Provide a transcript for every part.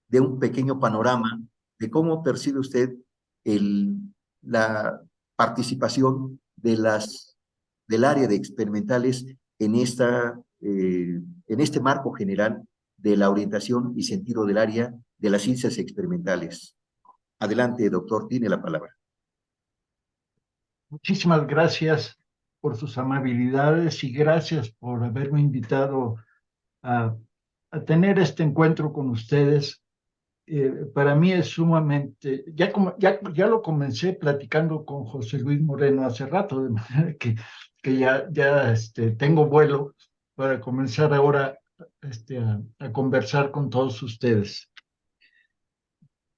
dé un pequeño panorama de cómo percibe usted el, la participación del área de experimentales en, en este marco general de la orientación y sentido del área de las ciencias experimentales. Adelante, doctor, tiene la palabra. Muchísimas gracias por sus amabilidades y gracias por haberme invitado a, a tener este encuentro con ustedes. Para mí es sumamente, ya lo comencé platicando con José Luis Moreno hace rato, de manera que ya tengo vuelo para comenzar ahora a conversar con todos ustedes.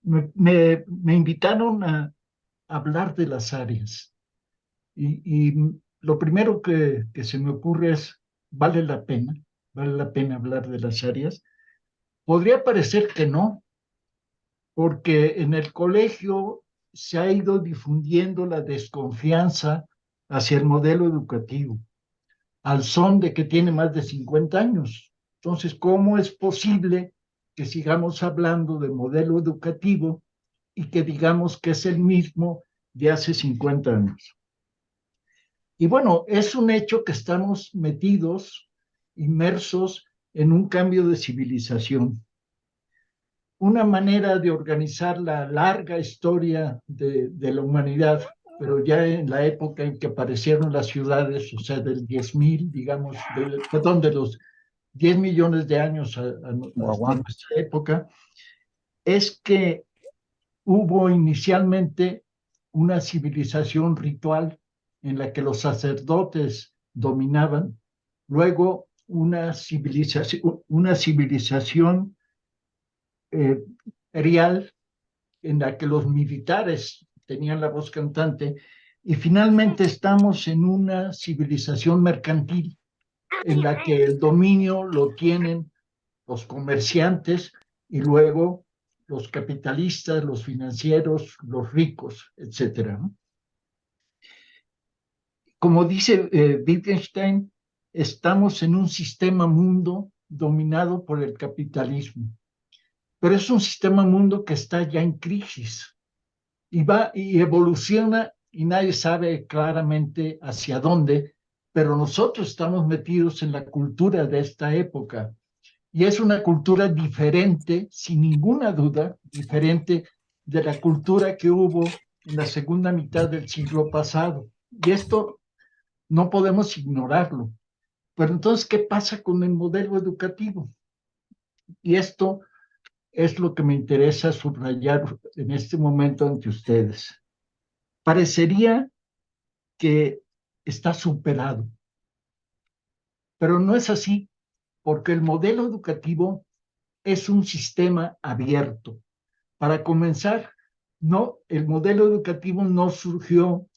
Me invitaron a hablar de las áreas y lo primero que se me ocurre es, vale la pena hablar de las áreas. Podría parecer que no, porque en el colegio se ha ido difundiendo la desconfianza hacia el modelo educativo, al son de que tiene más de 50 años. Entonces, ¿cómo es posible que sigamos hablando de modelo educativo y que digamos que es el mismo de hace 50 años? Y bueno, es un hecho que estamos metidos, inmersos en un cambio de civilización, una manera de organizar la larga historia de la humanidad, pero ya en la época en que aparecieron las ciudades, o sea, del 10.000, digamos, perdón, de los 10 millones de años hasta nuestra época, es que hubo inicialmente una civilización ritual en la que los sacerdotes dominaban, luego una civilización eh, real en la que los militares tenían la voz cantante, y finalmente estamos en una civilización mercantil en la que el dominio lo tienen los comerciantes y luego los capitalistas, los financieros, los ricos, etcétera. Como dice Wittgenstein, estamos en un sistema mundo dominado por el capitalismo, pero es un sistema mundo que está ya en crisis y va y evoluciona y nadie sabe claramente hacia dónde, pero nosotros estamos metidos en la cultura de esta época y es una cultura diferente, sin ninguna duda, diferente de la cultura que hubo en la segunda mitad del siglo pasado. Y esto no podemos ignorarlo. Pero entonces, ¿qué pasa con el modelo educativo? Y esto es lo que me interesa subrayar en este momento ante ustedes. Parecería que está superado, pero no es así, porque el modelo educativo es un sistema abierto. Para comenzar, no, el modelo educativo no surgió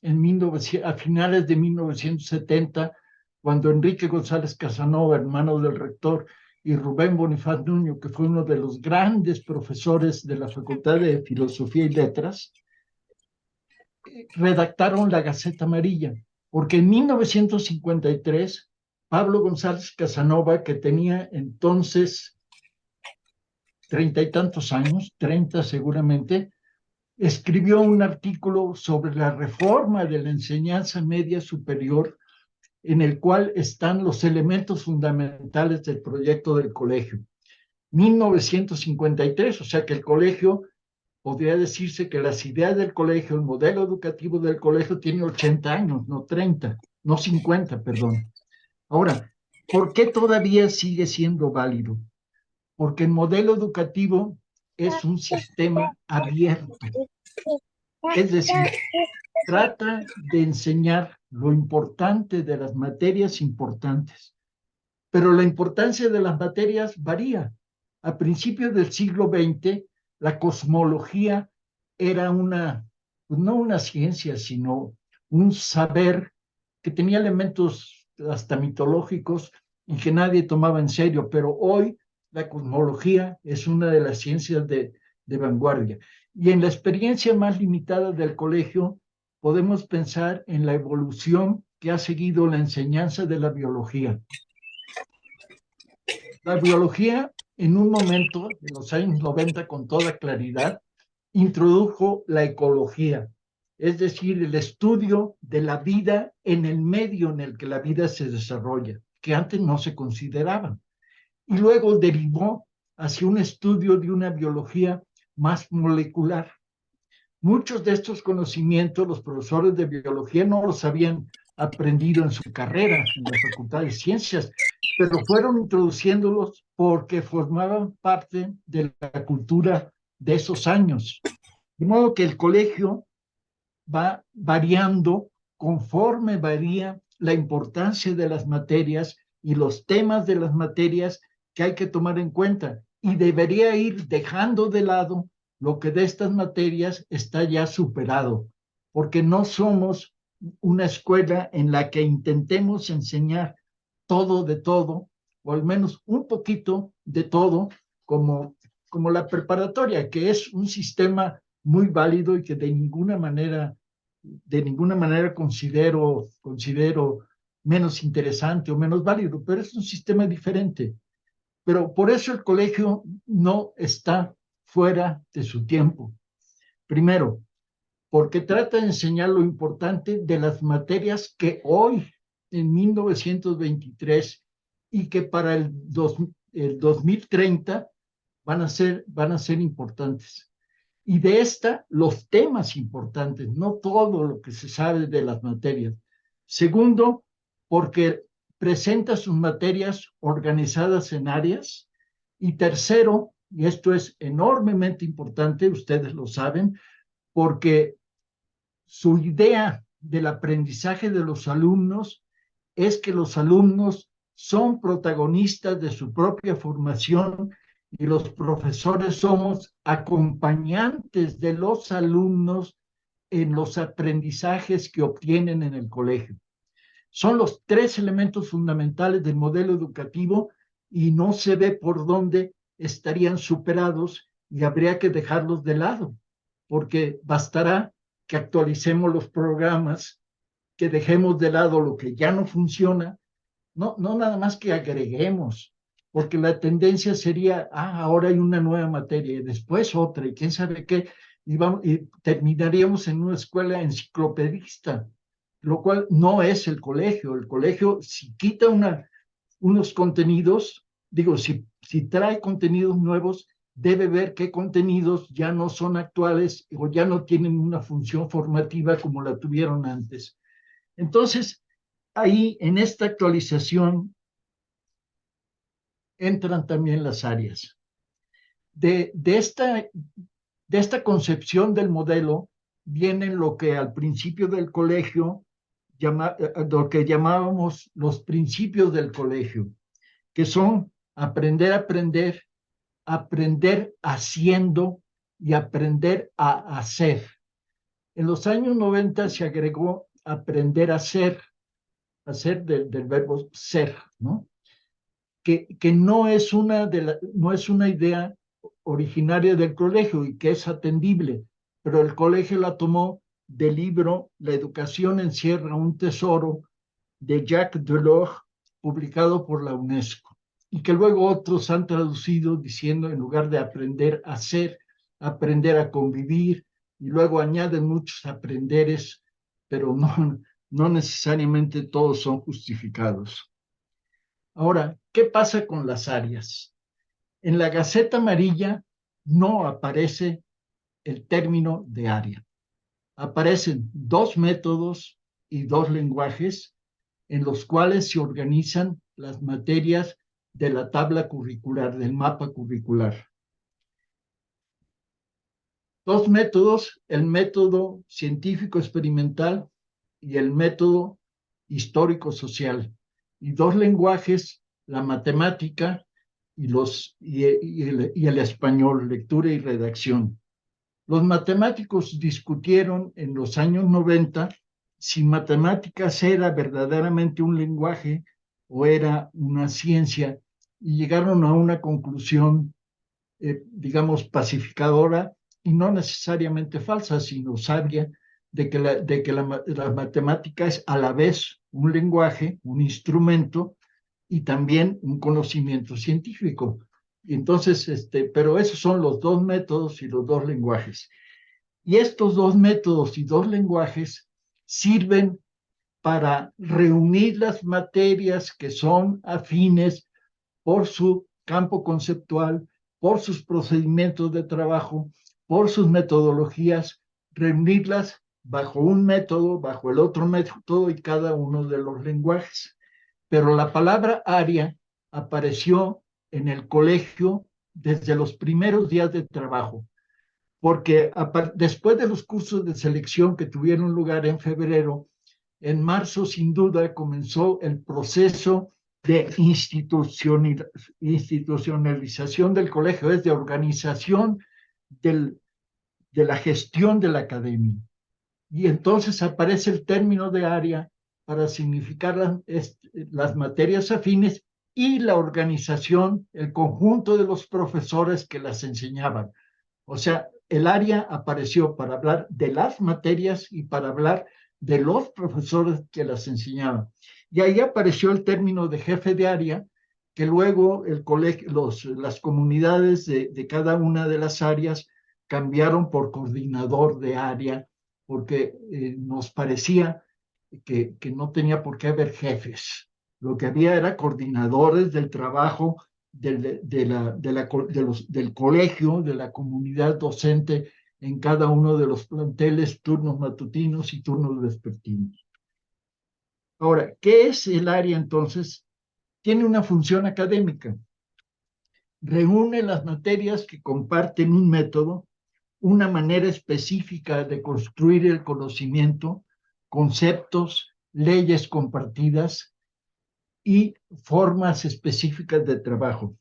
a finales de 1970, cuando Enrique González Casanova, hermano del rector, y Rubén Bonifaz Nuño, que fue uno de los grandes profesores de la Facultad de Filosofía y Letras, redactaron la Gaceta Amarilla, porque en 1953, Pablo González Casanova, que tenía entonces 30 y tantos años, 30 seguramente, escribió un artículo sobre la reforma de la enseñanza media superior, en el cual están los elementos fundamentales del proyecto del colegio. 1953, o sea que el colegio, podría decirse que las ideas del colegio, el modelo educativo del colegio tiene 80 años, no 30, no 50, perdón. Ahora, ¿por qué todavía sigue siendo válido? Porque el modelo educativo es un sistema abierto, es decir, trata de enseñar lo importante de las materias importantes, pero la importancia de las materias varía. A principios del siglo XX, la cosmología era no una ciencia, sino un saber que tenía elementos hasta mitológicos y que nadie tomaba en serio, pero hoy la cosmología es una de las ciencias de vanguardia. Y en la experiencia más limitada del colegio, podemos pensar en la evolución que ha seguido la enseñanza de la biología. La biología en un momento, en los años 90, con toda claridad, introdujo la ecología, es decir, el estudio de la vida en el medio en el que la vida se desarrolla, que antes no se consideraba. Y luego derivó hacia un estudio de una biología más molecular. Muchos de estos conocimientos los profesores de biología no los habían aprendido en su carrera, en la Facultad de Ciencias, pero fueron introduciéndolos porque formaban parte de la cultura de esos años. De modo que el colegio va variando conforme varía la importancia de las materias y los temas de las materias que hay que tomar en cuenta. Y debería ir dejando de lado lo que de estas materias está ya superado, porque no somos una escuela en la que intentemos enseñar todo de todo, o al menos un poquito de todo, como la preparatoria, que es un sistema muy válido y que de ninguna manera considero menos interesante o menos válido, pero es un sistema diferente. Pero por eso el colegio no está fuera de su tiempo. Primero, porque trata de enseñar lo importante de las materias que hoy, en 1923, y que para el 2030 van a ser importantes. Y de esta, los temas importantes, no todo lo que se sabe de las materias. Segundo, porque presenta sus materias organizadas en áreas. Y tercero, y esto es enormemente importante, ustedes lo saben, porque su idea del aprendizaje de los alumnos es que los alumnos son protagonistas de su propia formación y los profesores somos acompañantes de los alumnos en los aprendizajes que obtienen en el colegio. Son los tres elementos fundamentales del modelo educativo y no se ve por dónde estarían superados y habría que dejarlos de lado, porque bastará que actualicemos los programas, que dejemos de lado lo que ya no funciona, no nada más que agreguemos, porque la tendencia sería, ahora hay una nueva materia y después otra y quién sabe qué, y terminaríamos en una escuela enciclopedista, lo cual no es el colegio. El colegio, si quita unos contenidos, digo, si trae contenidos nuevos, debe ver qué contenidos ya no son actuales o ya no tienen una función formativa como la tuvieron antes. Entonces, ahí en esta actualización entran también las áreas. De esta concepción del modelo viene lo que al principio del colegio, lo que llamábamos los principios del colegio, que son aprender haciendo y aprender a hacer. En los años 90 se agregó aprender a hacer del verbo ser, ¿no? Que no es una idea originaria del colegio y que es atendible, pero el colegio la tomó del libro La educación encierra un tesoro de Jacques Delors, publicado por la UNESCO, y que luego otros han traducido diciendo, en lugar de aprender a ser, aprender a convivir, y luego añaden muchos aprenderes, pero no necesariamente todos son justificados. Ahora, ¿qué pasa con las áreas? En la Gaceta Amarilla no aparece el término de área. Aparecen dos métodos y dos lenguajes en los cuales se organizan las materias de la tabla curricular, del mapa curricular. Dos métodos, el método científico experimental y el método histórico-social. Y dos lenguajes, la matemática y el español, lectura y redacción. Los matemáticos discutieron en los años 90 si matemáticas era verdaderamente un lenguaje o era una ciencia, y llegaron a una conclusión, digamos, pacificadora y no necesariamente falsa, sino sabia, de que la matemática es a la vez un lenguaje, un instrumento y también un conocimiento científico. Entonces, pero esos son los dos métodos y los dos lenguajes. Y estos dos métodos y dos lenguajes sirven para reunir las materias que son afines por su campo conceptual, por sus procedimientos de trabajo, por sus metodologías, reunirlas bajo un método, bajo el otro método y cada uno de los lenguajes. Pero la palabra área apareció en el colegio desde los primeros días de trabajo, porque después de los cursos de selección que tuvieron lugar en febrero, en marzo sin duda comenzó el proceso de institucionalización del colegio, es de organización de la gestión de la academia. Y entonces aparece el término de área para significar las materias afines y la organización, el conjunto de los profesores que las enseñaban. O sea, el área apareció para hablar de las materias y para hablar de los profesores que las enseñaban. Y ahí apareció el término de jefe de área, que luego el colegio, las comunidades de cada una de las áreas cambiaron por coordinador de área, porque nos parecía que no tenía por qué haber jefes. Lo que había era coordinadores del trabajo del colegio, de la comunidad docente en cada uno de los planteles, turnos matutinos y turnos vespertinos. Ahora, ¿qué es el área entonces? Tiene una función académica. Reúne las materias que comparten un método, una manera específica de construir el conocimiento, conceptos, leyes compartidas y formas específicas de trabajo.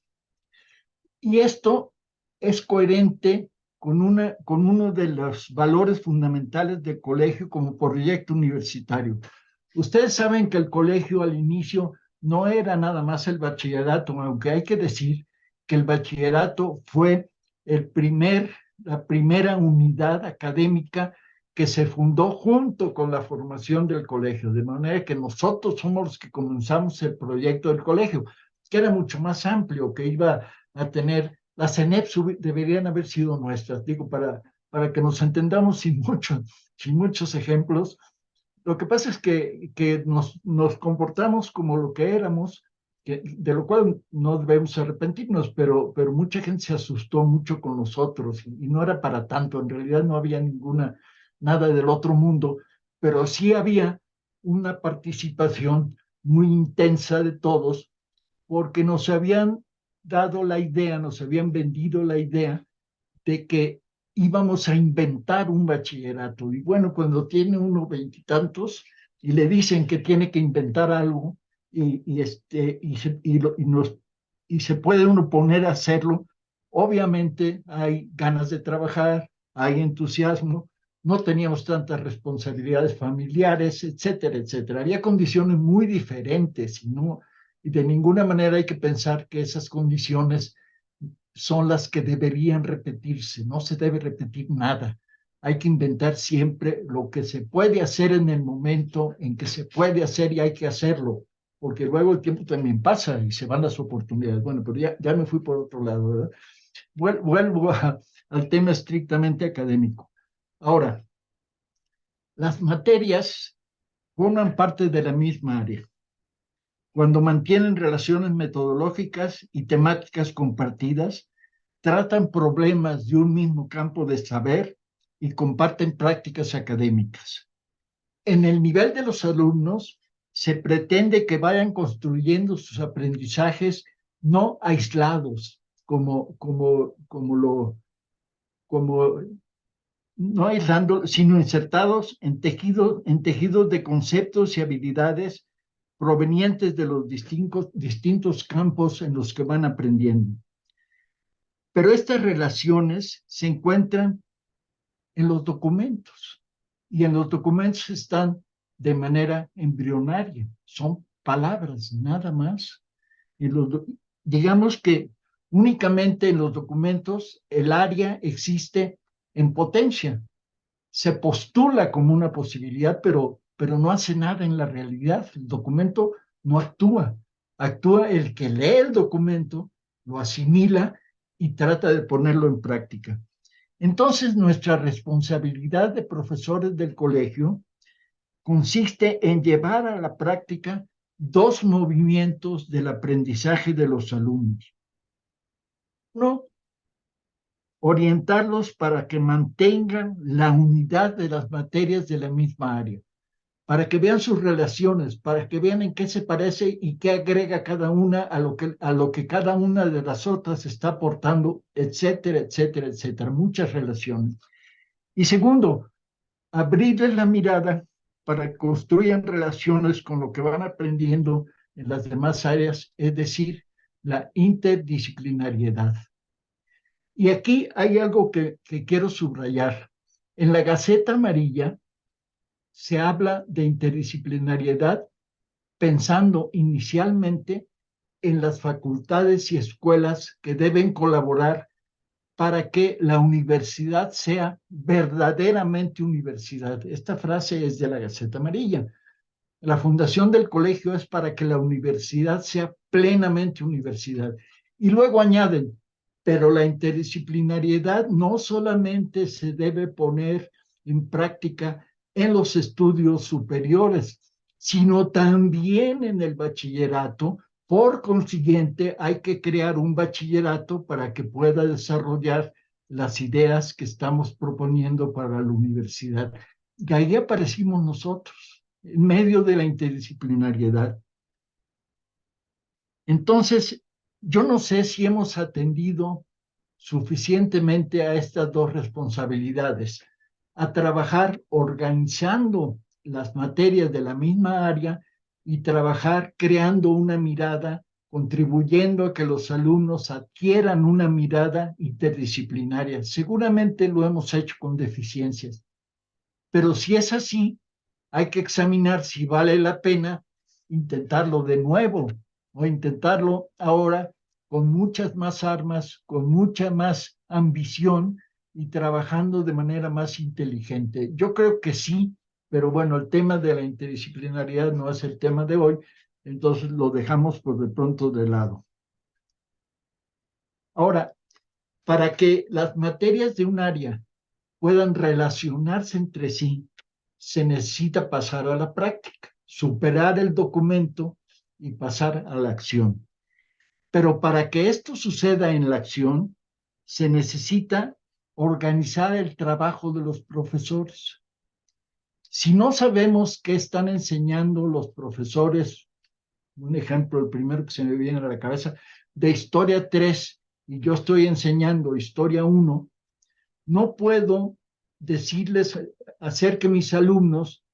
Y esto es coherente con uno de los valores fundamentales del colegio como proyecto universitario. Ustedes saben que el colegio al inicio no era nada más el bachillerato, aunque hay que decir que el bachillerato fue la primera unidad académica que se fundó junto con la formación del colegio, de manera que nosotros somos los que comenzamos el proyecto del colegio, que era mucho más amplio, que iba a tener, las CENEP deberían haber sido nuestras, digo, para que nos entendamos sin muchos ejemplos. Lo que pasa es que nos comportamos como lo que éramos, de lo cual no debemos arrepentirnos, pero mucha gente se asustó mucho con nosotros y no era para tanto, en realidad no había nada del otro mundo, pero sí había una participación muy intensa de todos porque nos habían dado la idea, nos habían vendido la idea de que íbamos a inventar un bachillerato. Y bueno, cuando tiene uno veintitantos y le dicen que tiene que inventar algo y se puede uno poner a hacerlo, obviamente hay ganas de trabajar, hay entusiasmo, no teníamos tantas responsabilidades familiares, etcétera, etcétera. Había condiciones muy diferentes y de ninguna manera hay que pensar que esas condiciones son las que deberían repetirse. No se debe repetir nada. Hay que inventar siempre lo que se puede hacer en el momento en que se puede hacer y hay que hacerlo, porque luego el tiempo también pasa y se van las oportunidades. Bueno, pero ya me fui por otro lado, ¿verdad? Vuelvo al tema estrictamente académico. Ahora, las materias forman parte de la misma área cuando mantienen relaciones metodológicas y temáticas compartidas, tratan problemas de un mismo campo de saber y comparten prácticas académicas. En el nivel de los alumnos, se pretende que vayan construyendo sus aprendizajes no aislados, como no aislando, sino insertados en tejidos de conceptos y habilidades provenientes de los distintos campos en los que van aprendiendo. Pero estas relaciones se encuentran en los documentos y en los documentos están de manera embrionaria, son palabras nada más. Y digamos que únicamente en los documentos el área existe en potencia, se postula como una posibilidad, pero no hace nada en la realidad. El documento no actúa. Actúa el que lee el documento lo asimila y trata de ponerlo en práctica. Entonces, nuestra responsabilidad de profesores del colegio consiste en llevar a la práctica dos movimientos del aprendizaje de los alumnos. Uno, orientarlos para que mantengan la unidad de las materias de la misma área, para que vean sus relaciones, para que vean en qué se parece y qué agrega cada una a lo que cada una de las otras está aportando, etcétera, etcétera, etcétera, muchas relaciones. Y segundo, abrirles la mirada para que construyan relaciones con lo que van aprendiendo en las demás áreas, es decir, la interdisciplinariedad. Y aquí hay algo que quiero subrayar. En la Gaceta Amarilla se habla de interdisciplinariedad pensando inicialmente en las facultades y escuelas que deben colaborar para que la universidad sea verdaderamente universidad. Esta frase es de la Gaceta Amarilla. La fundación del colegio es para que la universidad sea plenamente universidad. Y luego añaden, pero la interdisciplinariedad no solamente se debe poner en práctica en los estudios superiores, sino también en el bachillerato. Por consiguiente, hay que crear un bachillerato para que pueda desarrollar las ideas que estamos proponiendo para la universidad. Y ahí aparecimos nosotros, en medio de la interdisciplinariedad. Entonces, yo no sé si hemos atendido suficientemente a estas dos responsabilidades, a trabajar organizando las materias de la misma área y trabajar creando una mirada, contribuyendo a que los alumnos adquieran una mirada interdisciplinaria. Seguramente lo hemos hecho con deficiencias, pero si es así, hay que examinar si vale la pena intentarlo de nuevo o intentarlo ahora con muchas más armas, con mucha más ambición y trabajando de manera más inteligente. Yo creo que sí, pero bueno, el tema de la interdisciplinariedad no es el tema de hoy, entonces lo dejamos por de pronto de lado. Ahora, para que las materias de un área puedan relacionarse entre sí, se necesita pasar a la práctica, superar el documento y pasar a la acción. Pero para que esto suceda en la acción, se necesita organizar el trabajo de los profesores. Si no sabemos qué están enseñando los profesores, un ejemplo, el primero que se me viene a la cabeza, de Historia 3, y yo estoy enseñando Historia 1, no puedo decirles, hacer que mis alumnos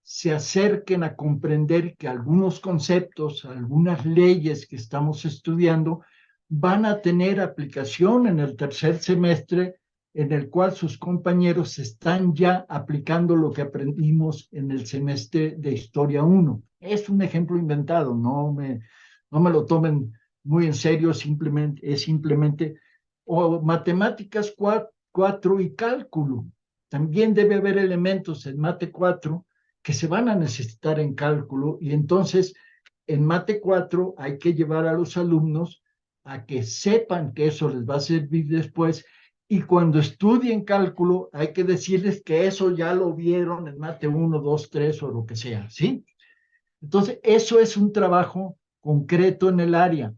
se acerquen a comprender que algunos conceptos, algunas leyes que estamos estudiando van a tener aplicación en el tercer semestre, en el cual sus compañeros están ya aplicando lo que aprendimos en el semestre de Historia 1. Es un ejemplo inventado, no me lo tomen muy en serio, es simplemente, o matemáticas 4 y cálculo. También debe haber elementos en mate 4 que se van a necesitar en cálculo y entonces en mate 4 hay que llevar a los alumnos a que sepan que eso les va a servir después y cuando estudien cálculo hay que decirles que eso ya lo vieron en mate 1, 2, 3 o lo que sea, ¿sí? Entonces eso es un trabajo concreto en el área,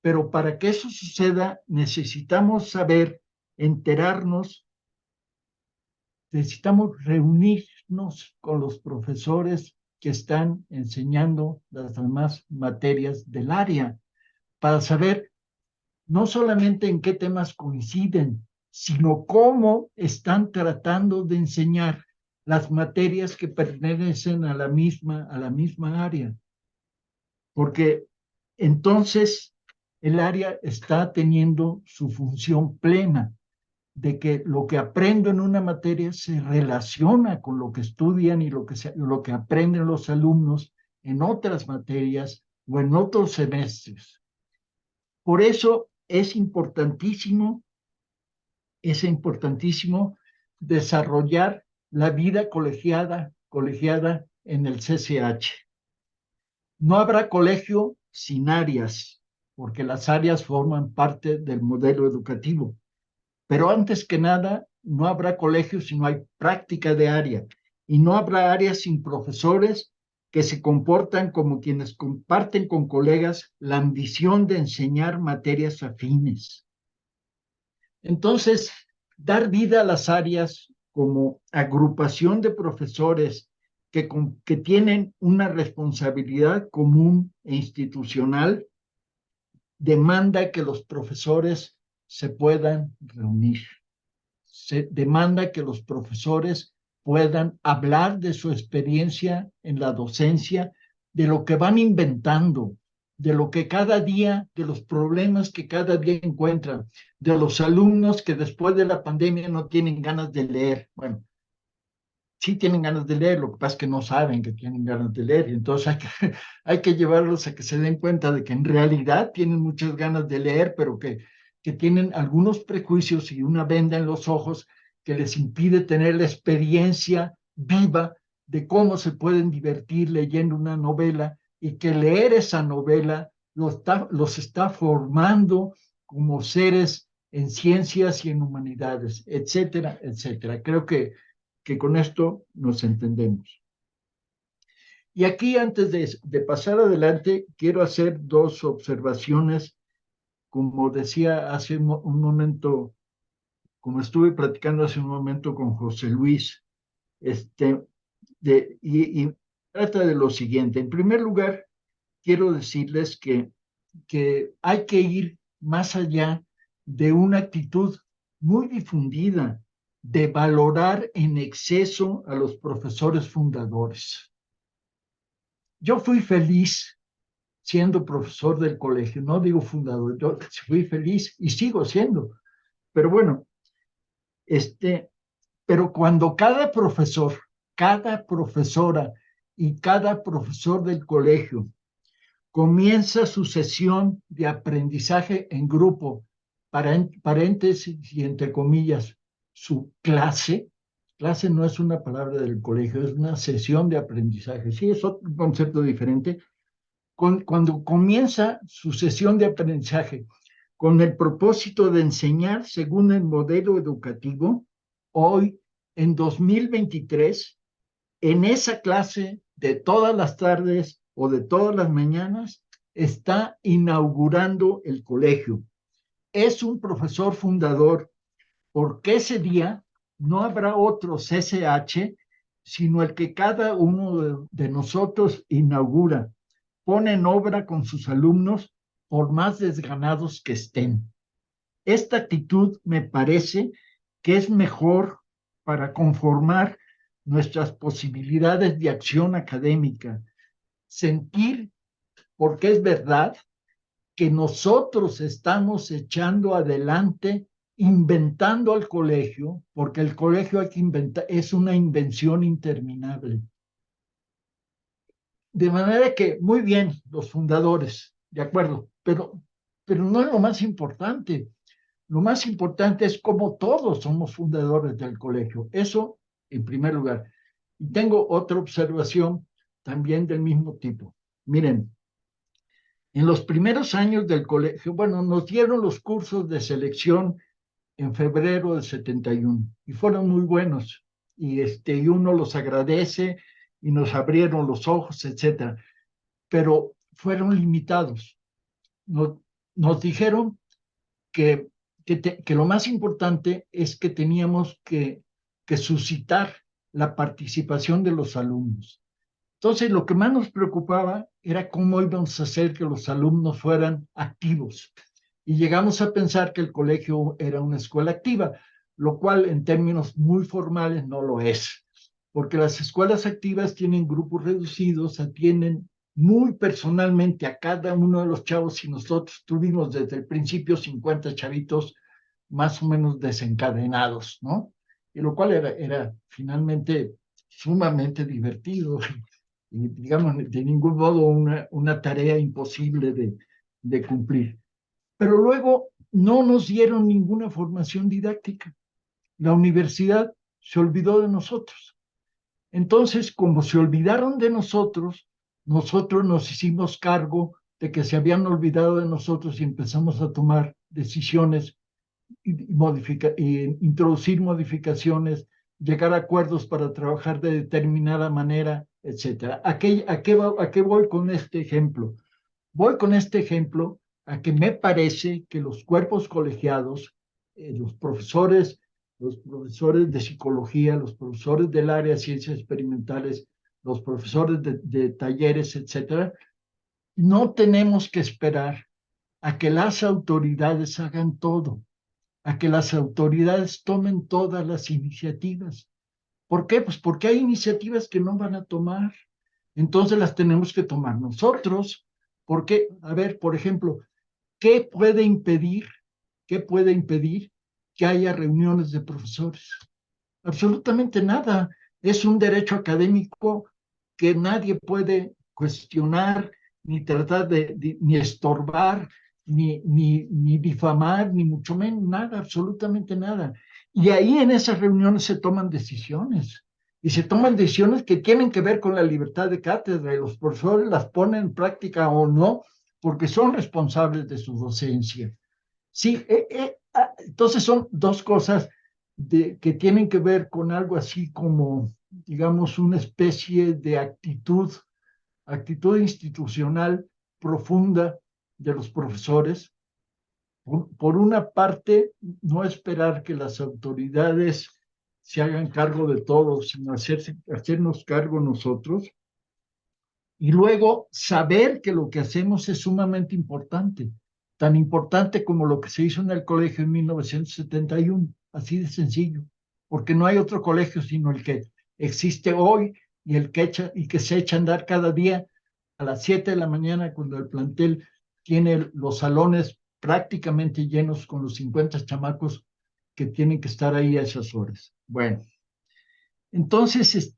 pero para que eso suceda necesitamos saber, enterarnos, necesitamos reunirnos con los profesores que están enseñando las demás materias del área para saber no solamente en qué temas coinciden, sino cómo están tratando de enseñar las materias que pertenecen a la misma área. Porque entonces el área está teniendo su función plena de que lo que aprendo en una materia se relaciona con lo que estudian y lo que aprenden los alumnos en otras materias o en otros semestres. Por eso es importantísimo desarrollar la vida colegiada en el CCH. No habrá colegio sin áreas porque las áreas forman parte del modelo educativo. Pero antes que nada, no habrá colegios si no hay práctica de área, y no habrá áreas sin profesores que se comportan como quienes comparten con colegas la ambición de enseñar materias afines. Entonces, dar vida a las áreas como agrupación de profesores que tienen una responsabilidad común e institucional demanda que los profesores se puedan reunir. Se demanda que los profesores puedan hablar de su experiencia en la docencia, de lo que van inventando, de lo que cada día, de los problemas que cada día encuentran, de los alumnos que después de la pandemia no tienen ganas de leer. Bueno, sí tienen ganas de leer, lo que pasa es que no saben que tienen ganas de leer, y entonces hay que llevarlos a que se den cuenta de que en realidad tienen muchas ganas de leer, pero que tienen algunos prejuicios y una venda en los ojos que les impide tener la experiencia viva de cómo se pueden divertir leyendo una novela, y que leer esa novela los está formando como seres en ciencias y en humanidades, etcétera, etcétera. Creo que con esto nos entendemos. Y aquí, antes de pasar adelante, quiero hacer dos observaciones. Como decía hace un momento, como estuve platicando hace un momento con José Luis, este, y trata de lo siguiente. En primer lugar, quiero decirles que hay que ir más allá de una actitud muy difundida de valorar en exceso a los profesores fundadores. Yo fui feliz siendo profesor del colegio, no digo fundador, yo fui feliz y sigo siendo, pero bueno, pero cuando cada profesor, cada profesora y cada profesor del colegio comienza su sesión de aprendizaje en grupo, paréntesis y entre comillas, su clase. Clase no es una palabra del colegio, es una sesión de aprendizaje. Sí, es otro concepto diferente. Cuando comienza su sesión de aprendizaje con el propósito de enseñar según el modelo educativo, hoy, en 2023, en esa clase de todas las tardes o de todas las mañanas, está inaugurando el colegio. Es un profesor fundador, porque ese día no habrá otro CCH, sino el que cada uno de nosotros inaugura, pone en obra con sus alumnos, por más desganados que estén. Esta actitud me parece que es mejor para conformar nuestras posibilidades de acción académica. Sentir, porque es verdad, que nosotros estamos echando adelante, inventando al colegio, porque el colegio hay que inventar, es una invención interminable. De manera que, muy bien, los fundadores, de acuerdo, pero no es lo más importante. Lo más importante es cómo todos somos fundadores del colegio. Eso en primer lugar. Y tengo otra observación también del mismo tipo. Miren, en los primeros años del colegio, bueno, nos dieron los cursos de selección en febrero del 71 y fueron muy buenos. Y uno los agradece y nos abrieron los ojos, etcétera. Pero fueron limitados. Nos, nos dijeron que, que lo más importante es que teníamos que suscitar la participación de los alumnos. Entonces, lo que más nos preocupaba era cómo íbamos a hacer que los alumnos fueran activos. Y llegamos a pensar que el colegio era una escuela activa, lo cual en términos muy formales no lo es, porque las escuelas activas tienen grupos reducidos, atienden muy personalmente a cada uno de los chavos, y nosotros tuvimos desde el principio 50 chavitos más o menos desencadenados, ¿no? Y lo cual era finalmente sumamente divertido y, digamos, de ningún modo una tarea imposible de cumplir. Pero luego no nos dieron ninguna formación didáctica. La universidad se olvidó de nosotros. Entonces, como se olvidaron de nosotros, nosotros nos hicimos cargo de que se habían olvidado de nosotros y empezamos a tomar decisiones y introducir modificaciones, llegar a acuerdos para trabajar de determinada manera, etcétera. ¿A qué voy con este ejemplo? Voy con este ejemplo a que me parece que los cuerpos colegiados, los profesores de psicología, los profesores del área de ciencias experimentales, los profesores de talleres, etcétera, no tenemos que esperar a que las autoridades hagan todo, a que las autoridades tomen todas las iniciativas. ¿Por qué? Pues porque hay iniciativas que no van a tomar. Entonces las tenemos que tomar nosotros. Porque, a ver, por ejemplo, ¿qué puede impedir, qué puede impedir que haya reuniones de profesores? Absolutamente nada. Es un derecho académico que nadie puede cuestionar, ni tratar ni estorbar, ni difamar, ni mucho menos, nada, absolutamente nada. Y ahí en esas reuniones se toman decisiones. Y se toman decisiones que tienen que ver con la libertad de cátedra, y los profesores las ponen en práctica o no, porque son responsables de su docencia. Sí, entonces son dos cosas que tienen que ver con algo así como, digamos, una especie de actitud institucional profunda de los profesores. Por una parte, no esperar que las autoridades se hagan cargo de todo, sino hacernos cargo nosotros. Y luego saber que lo que hacemos es sumamente importante, tan importante como lo que se hizo en el colegio en 1971, así de sencillo, porque no hay otro colegio sino el que existe hoy y el que se echa a andar cada día a las 7 de la mañana cuando el plantel tiene los salones prácticamente llenos con los 50 chamacos que tienen que estar ahí a esas horas. Bueno, entonces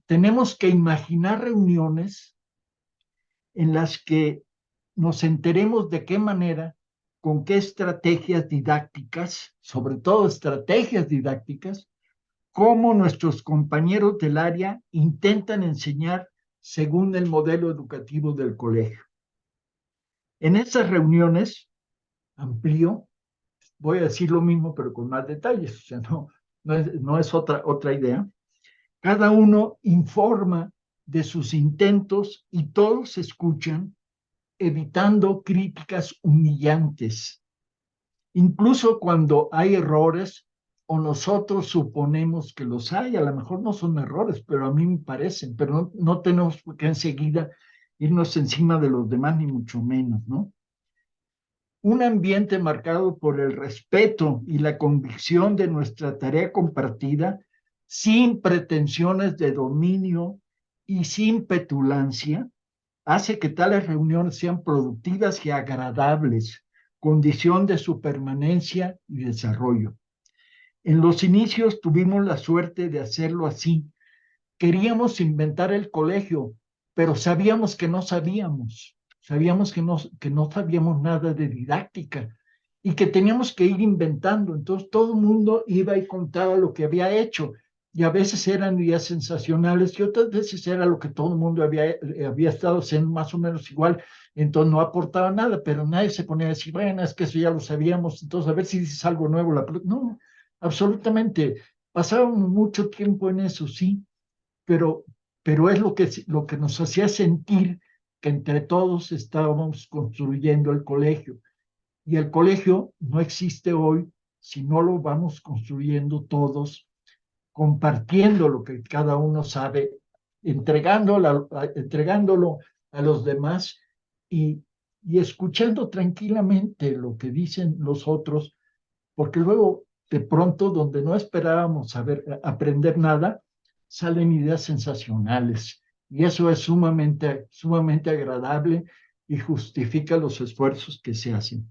tenemos que imaginar reuniones en las que nos enteremos de qué manera, con qué estrategias didácticas, sobre todo estrategias didácticas, cómo nuestros compañeros del área intentan enseñar según el modelo educativo del colegio. En esas reuniones, amplío, voy a decir lo mismo, pero con más detalles, o sea, no es otra idea. Cada uno informa de sus intentos y todos escuchan, evitando críticas humillantes. Incluso cuando hay errores o nosotros suponemos que los hay, a lo mejor no son errores, pero a mí me parecen, pero no tenemos que enseguida irnos encima de los demás, ni mucho menos, ¿no? Un ambiente marcado por el respeto y la convicción de nuestra tarea compartida, sin pretensiones de dominio y sin petulancia, hace que tales reuniones sean productivas y agradables, condición de su permanencia y desarrollo. En los inicios tuvimos la suerte de hacerlo así. Queríamos inventar el colegio, pero sabíamos que no sabíamos. Sabíamos que no sabíamos nada de didáctica y que teníamos que ir inventando. Entonces todo el mundo iba y contaba lo que había hecho. Y a veces eran ideas sensacionales y otras veces era lo que todo el mundo había estado haciendo más o menos igual. Entonces no aportaba nada, pero nadie se ponía a decir, bueno, es que eso ya lo sabíamos, entonces a ver si dices algo nuevo. No, absolutamente. Pasábamos mucho tiempo en eso, sí, pero, pero es lo que nos hacía sentir que entre todos estábamos construyendo el colegio. Y el colegio no existe hoy si no lo vamos construyendo todos, compartiendo lo que cada uno sabe, entregándolo a los demás y, y escuchando tranquilamente lo que dicen los otros, porque luego de pronto donde no esperábamos aprender nada, salen ideas sensacionales y eso es sumamente agradable y justifica los esfuerzos que se hacen.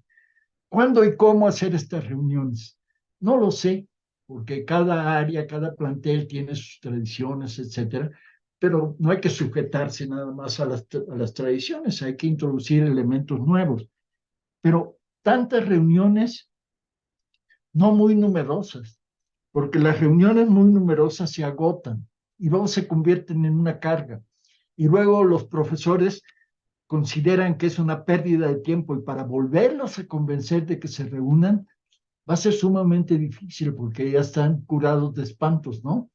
¿Cuándo y cómo hacer estas reuniones? No lo sé, porque cada área, cada plantel tiene sus tradiciones, etcétera, pero no hay que sujetarse nada más a las tradiciones, hay que introducir elementos nuevos. Pero tantas reuniones no muy numerosas, porque las reuniones muy numerosas se agotan y luego se convierten en una carga. Y luego los profesores consideran que es una pérdida de tiempo y para volverlos a convencer de que se reúnan, va a ser sumamente difícil porque ya están curados de espantos, ¿no?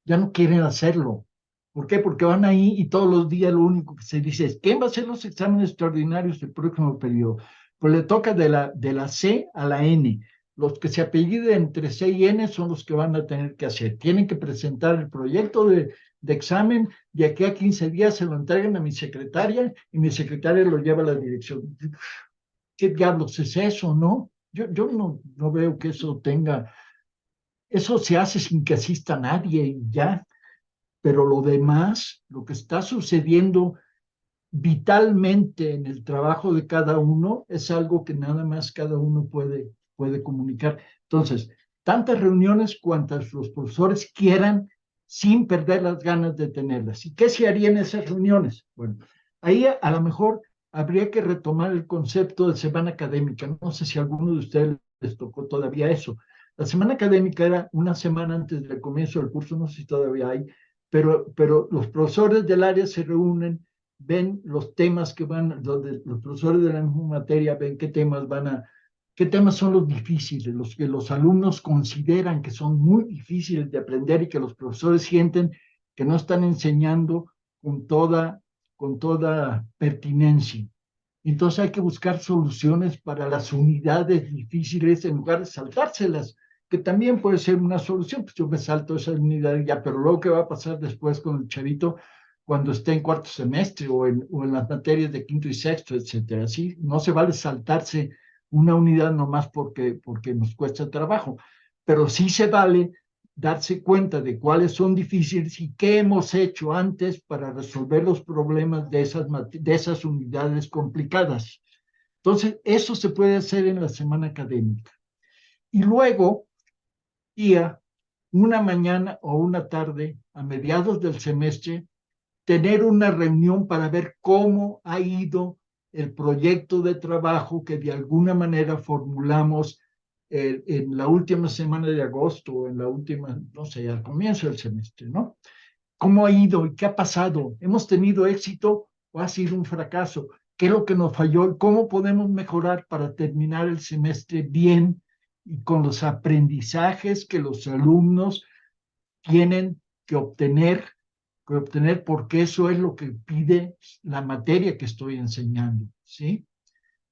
Ya no quieren hacerlo. ¿Por qué? Porque van ahí y todos los días lo único que se dice es, ¿quién va a hacer los exámenes extraordinarios del próximo periodo? Pues le toca de la C a la N. Los que se apelliden entre C y N son los que van a tener que hacer. Tienen que presentar el proyecto de examen, de aquí a 15 días se lo entregan a mi secretaria y mi secretaria lo lleva a la dirección. ¿Qué diablos es eso, no? Yo no veo que eso se hace sin que asista nadie y ya, pero lo demás, lo que está sucediendo vitalmente en el trabajo de cada uno, es algo que nada más cada uno puede comunicar. Entonces, tantas reuniones cuantas los profesores quieran sin perder las ganas de tenerlas. ¿Y qué se haría en esas reuniones? Bueno, ahí a lo mejor habría que retomar el concepto de semana académica. No sé si a alguno de ustedes les tocó todavía eso. La semana académica era una semana antes del comienzo del curso, no sé si todavía hay, pero los profesores del área se reúnen, ven los temas que donde los profesores de la misma materia ven qué temas son los difíciles, los que los alumnos consideran que son muy difíciles de aprender y que los profesores sienten que no están enseñando con toda pertinencia. Entonces hay que buscar soluciones para las unidades difíciles en lugar de saltárselas, que también puede ser una solución. Pues yo me salto esa unidad y ya, pero luego qué va a pasar después con el chavito cuando esté en cuarto semestre o en las materias de quinto y sexto, etcétera. ¿Sí? No se vale saltarse una unidad nomás porque nos cuesta trabajo, pero sí se vale darse cuenta de cuáles son difíciles y qué hemos hecho antes para resolver los problemas de esas unidades complicadas. Entonces, eso se puede hacer en la semana académica. Y luego, día, una mañana o una tarde, a mediados del semestre, tener una reunión para ver cómo ha ido el proyecto de trabajo que de alguna manera formulamos en la última semana de agosto o en la última, no sé, al comienzo del semestre, ¿no? ¿Cómo ha ido y qué ha pasado? ¿Hemos tenido éxito o ha sido un fracaso? ¿Qué es lo que nos falló? ¿Cómo podemos mejorar para terminar el semestre bien y con los aprendizajes que los alumnos tienen que obtener porque eso es lo que pide la materia que estoy enseñando, ¿sí?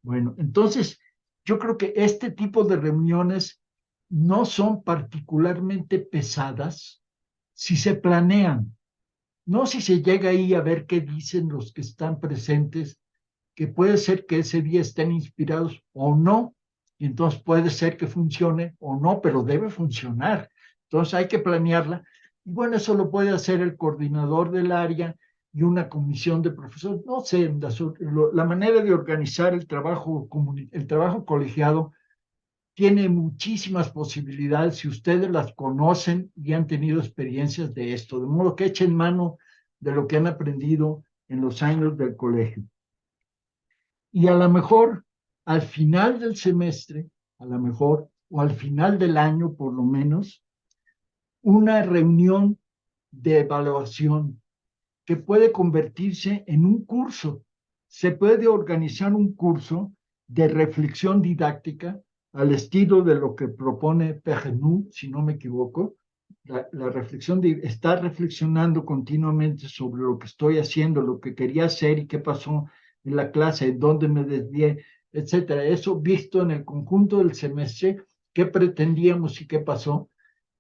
Bueno, entonces yo creo que este tipo de reuniones no son particularmente pesadas si se planean, no si se llega ahí a ver qué dicen los que están presentes, que puede ser que ese día estén inspirados o no, y entonces puede ser que funcione o no, pero debe funcionar. Entonces hay que planearla. Y bueno, eso lo puede hacer el coordinador del área y una comisión de profesores. No sé, la manera de organizar el trabajo colegiado tiene muchísimas posibilidades si ustedes las conocen y han tenido experiencias de esto, de modo que echen mano de lo que han aprendido en los años del colegio. Y a lo mejor al final del semestre, a lo mejor, o al final del año por lo menos, una reunión de evaluación que puede convertirse en un curso. Se puede organizar un curso de reflexión didáctica al estilo de lo que propone Perrineau, si no me equivoco. La reflexión de estar reflexionando continuamente sobre lo que estoy haciendo, lo que quería hacer y qué pasó en la clase, dónde me desvié, etcétera. Eso visto en el conjunto del semestre, qué pretendíamos y qué pasó,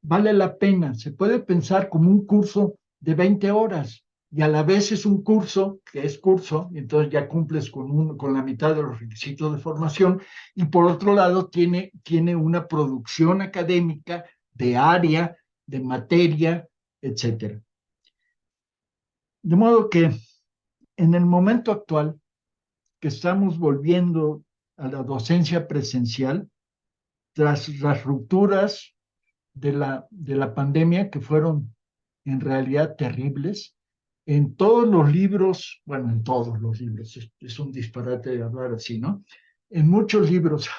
vale la pena. Se puede pensar como un curso de 20 horas y a la vez es un curso que es curso, y entonces ya cumples con la mitad de los requisitos de formación, y por otro lado tiene una producción académica de área, de materia, etcétera. De modo que en el momento actual que estamos volviendo a la docencia presencial, tras las rupturas de la pandemia, que fueron en realidad terribles, en todos los libros, bueno, en todos los libros, es un disparate hablar así, ¿no? En muchos libros,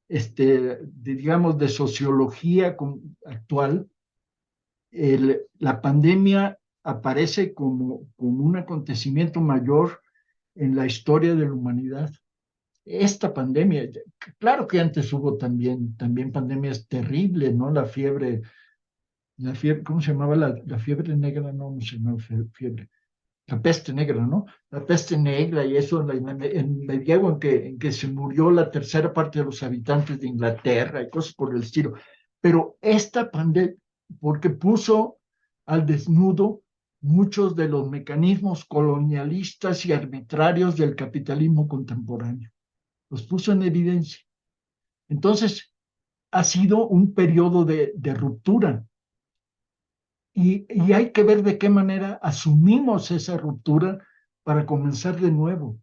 digamos, de sociología actual, la pandemia aparece como un acontecimiento mayor en la historia de la humanidad. Esta pandemia, claro que antes hubo también pandemias terribles, ¿no? ¿Cómo se llamaba? La fiebre negra, no se llamaba fiebre, la peste negra, ¿no? La peste negra y eso en medievo en que se murió la tercera parte de los habitantes de Inglaterra y cosas por el estilo. Pero esta pandemia, porque puso al desnudo muchos de los mecanismos colonialistas y arbitrarios del capitalismo contemporáneo. Los puso en evidencia. Entonces, ha sido un periodo de ruptura y hay que ver de qué manera asumimos esa ruptura para comenzar de nuevo,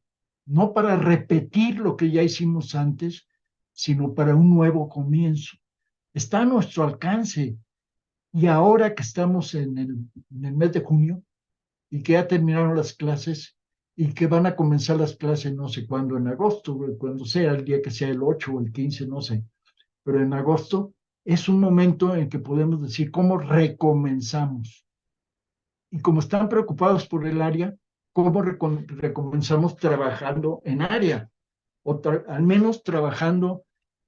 no para repetir lo que ya hicimos antes, sino para un nuevo comienzo. Está a nuestro alcance y ahora que estamos en el mes de junio y que ya terminaron las clases y que van a comenzar las clases no sé cuándo, en agosto, cuando sea, el día que sea el 8 o el 15, no sé, pero en agosto es un momento en que podemos decir cómo recomenzamos. Y como están preocupados por el área, ¿cómo recomenzamos trabajando en área? O al menos trabajando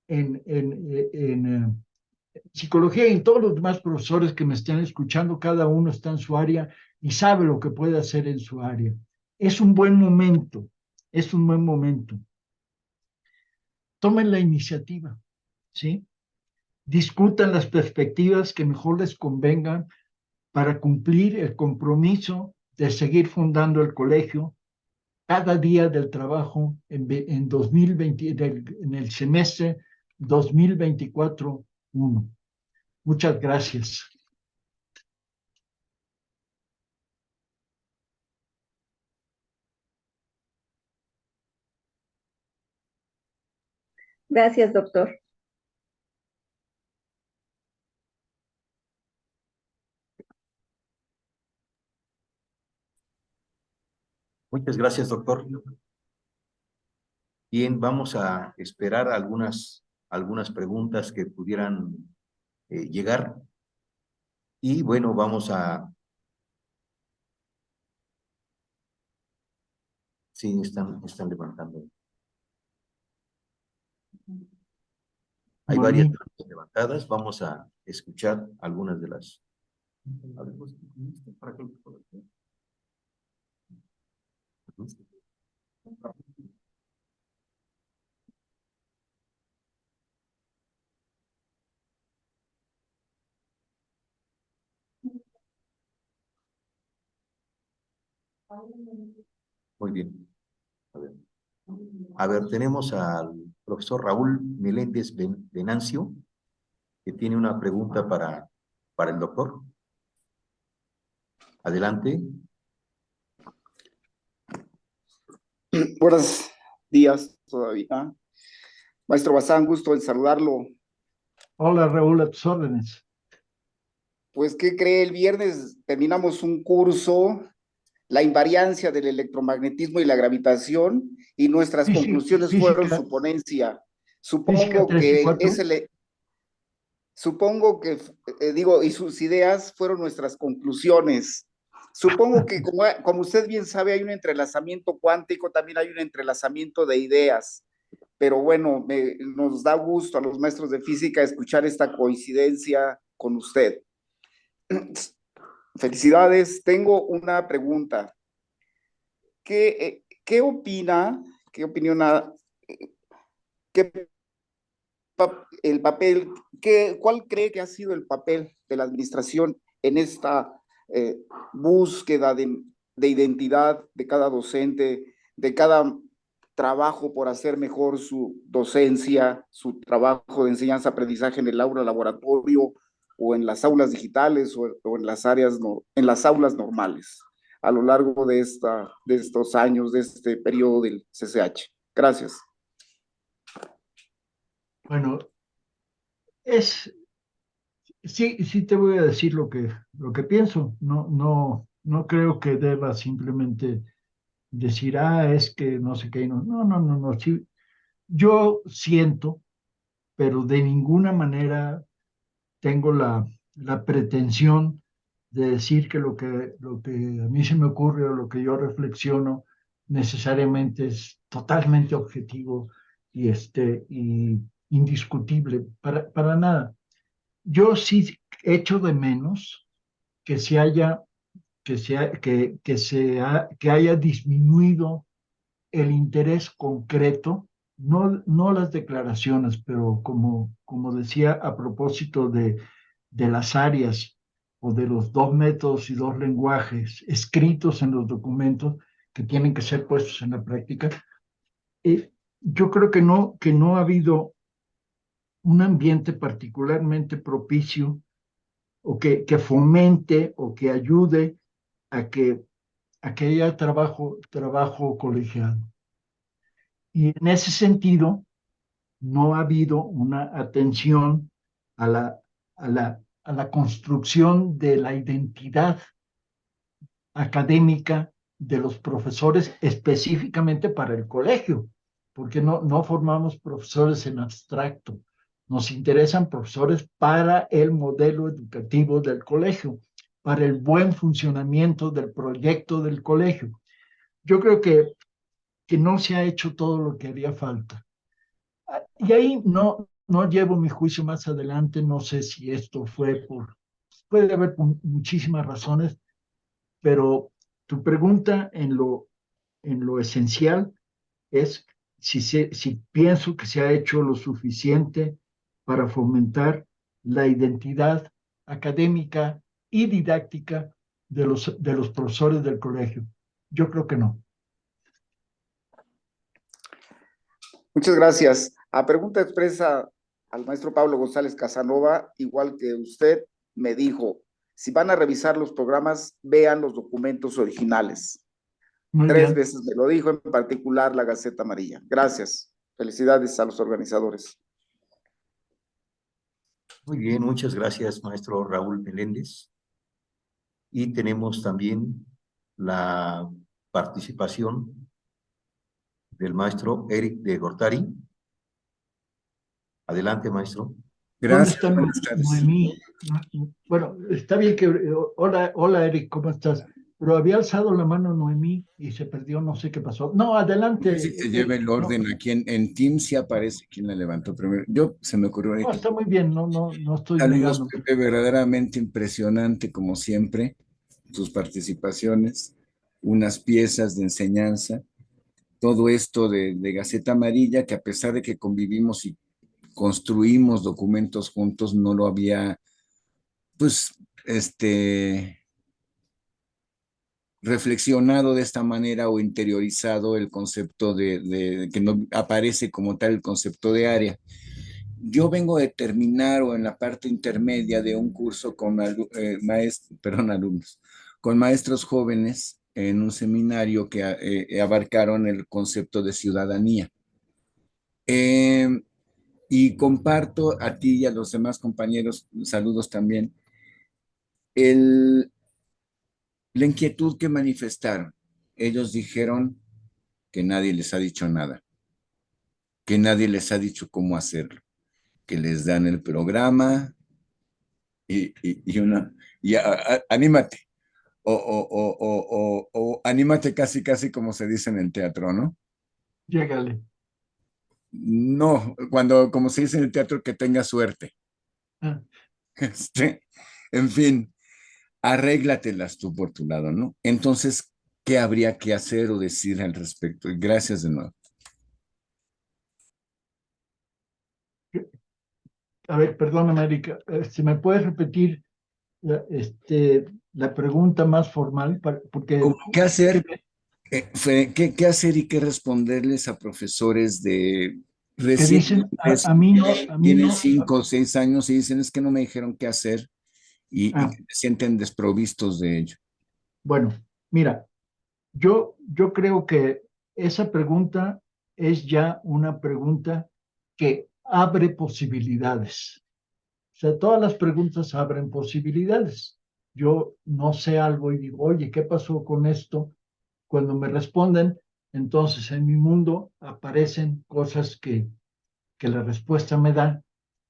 en psicología y en todos los demás profesores que me estén escuchando, cada uno está en su área y sabe lo que puede hacer en su área. Es un buen momento, es un buen momento. Tomen la iniciativa, ¿sí? Discutan las perspectivas que mejor les convengan para cumplir el compromiso de seguir fundando el colegio cada día del trabajo en 2020, en el semestre 2024-1. Muchas gracias. Gracias, doctor. Muchas gracias, doctor. Bien, vamos a esperar algunas preguntas que pudieran llegar. Y bueno, vamos a... Sí, están levantando. Hay varias Bonito. manos levantadas. Vamos a escuchar algunas de las... Muy bien. A ver, tenemos al profesor Raúl Meléndez Venancio, que tiene una pregunta para el doctor. Adelante. Buenos días todavía. Maestro Bazán, gusto en saludarlo. Hola, Raúl, a tus órdenes. Pues, ¿qué cree? El viernes terminamos un curso, la invariancia del electromagnetismo y la gravitación, y nuestras conclusiones fueron Física, su ponencia. física Supongo 3 y que 4. digo, y sus ideas fueron nuestras conclusiones. Supongo que, como usted bien sabe, hay un entrelazamiento cuántico, también hay un entrelazamiento de ideas. Pero bueno, nos da gusto a los maestros de física escuchar esta coincidencia con usted. Felicidades. Tengo una pregunta. ¿Qué opina, qué opinión, qué el papel, cuál cree que ha sido el papel de la administración en esta búsqueda de identidad de cada docente, de cada trabajo por hacer mejor su docencia, su trabajo de enseñanza-aprendizaje en el aula laboratorio o en las aulas digitales o en las áreas, en las aulas normales a lo largo de estos años, de este periodo del CCH? Gracias. Bueno, sí te voy a decir lo que pienso. No creo que deba simplemente decir, es que no sé qué. No. Sí, yo siento, pero de ninguna manera tengo la pretensión de decir que lo que a mí se me ocurre o lo que yo reflexiono necesariamente es totalmente objetivo y indiscutible, para nada. Yo sí echo de menos que se haya, que haya disminuido el interés concreto, no las declaraciones, pero como decía a propósito de las áreas o de los dos métodos y dos lenguajes escritos en los documentos que tienen que ser puestos en la práctica, yo creo que no ha habido un ambiente particularmente propicio o que fomente o que ayude a que, a que haya trabajo colegiado. Y en ese sentido, no ha habido una atención a a la construcción de la identidad académica de los profesores específicamente para el colegio, porque no formamos profesores en abstracto, nos interesan profesores para el modelo educativo del colegio, para el buen funcionamiento del proyecto del colegio. Yo creo que no se ha hecho todo lo que haría falta. Y ahí no llevo mi juicio más adelante, no sé si esto puede haber muchísimas razones, pero tu pregunta en lo esencial es si pienso que se ha hecho lo suficiente para fomentar la identidad académica y didáctica de los profesores del colegio. Yo creo que no. Muchas gracias. A pregunta expresa al maestro Pablo González Casanova, igual que usted, me dijo, si van a revisar los programas, vean los documentos originales. Muy 3 bien. veces me lo dijo, en particular la Gaceta Amarilla. Gracias. Felicidades a los organizadores. Muy bien, muchas gracias, maestro Raúl Meléndez. Y tenemos también la participación del maestro Eric de Gortari. Adelante, maestro. ¿Dónde Gracias, está buenas tardes. Noemí? Bueno, está bien que... Hola, Eric, ¿cómo estás? Pero había alzado la mano Noemí y se perdió, no sé qué pasó. No, adelante. No sé si te lleva el orden aquí en Teams, sí aparece quién la levantó primero. Se me ocurrió No, ahorita. está muy bien, no estoy Saludos, negando. Pepe, verdaderamente impresionante, como siempre, tus participaciones, unas piezas de enseñanza, todo esto de Gaceta Amarilla, que a pesar de que convivimos y construimos documentos juntos, no lo había, pues, reflexionado de esta manera o interiorizado el concepto de que no aparece como tal el concepto de área. Yo vengo de terminar o en la parte intermedia de un curso con alumnos, con maestros jóvenes en un seminario que abarcaron el concepto de ciudadanía. Y comparto a ti y a los demás compañeros, saludos también, la inquietud que manifestaron. Ellos dijeron que nadie les ha dicho nada, que nadie les ha dicho cómo hacerlo, que les dan el programa anímate, o anímate casi, casi como se dice en el teatro, ¿no? Llégale. No, como se dice en el teatro, que tenga suerte. Ah, En fin, arréglatelas tú por tu lado, ¿no? Entonces, ¿qué habría que hacer o decir al respecto? Y gracias de nuevo. a ver, perdóname, Erika, si me puedes repetir la pregunta más formal, porque... ¿Qué hacer? ¿Qué hacer y qué responderles a profesores de Que recién dicen, ingreso, a mí no, tienen 5 o 6 años y dicen es que no me dijeron qué hacer y que se sienten desprovistos de ello? Bueno, mira, yo creo que esa pregunta es ya una pregunta que abre posibilidades. O sea, todas las preguntas abren posibilidades. Yo no sé algo y digo, oye, ¿qué pasó con esto? Cuando me responden, entonces en mi mundo aparecen cosas que la respuesta me da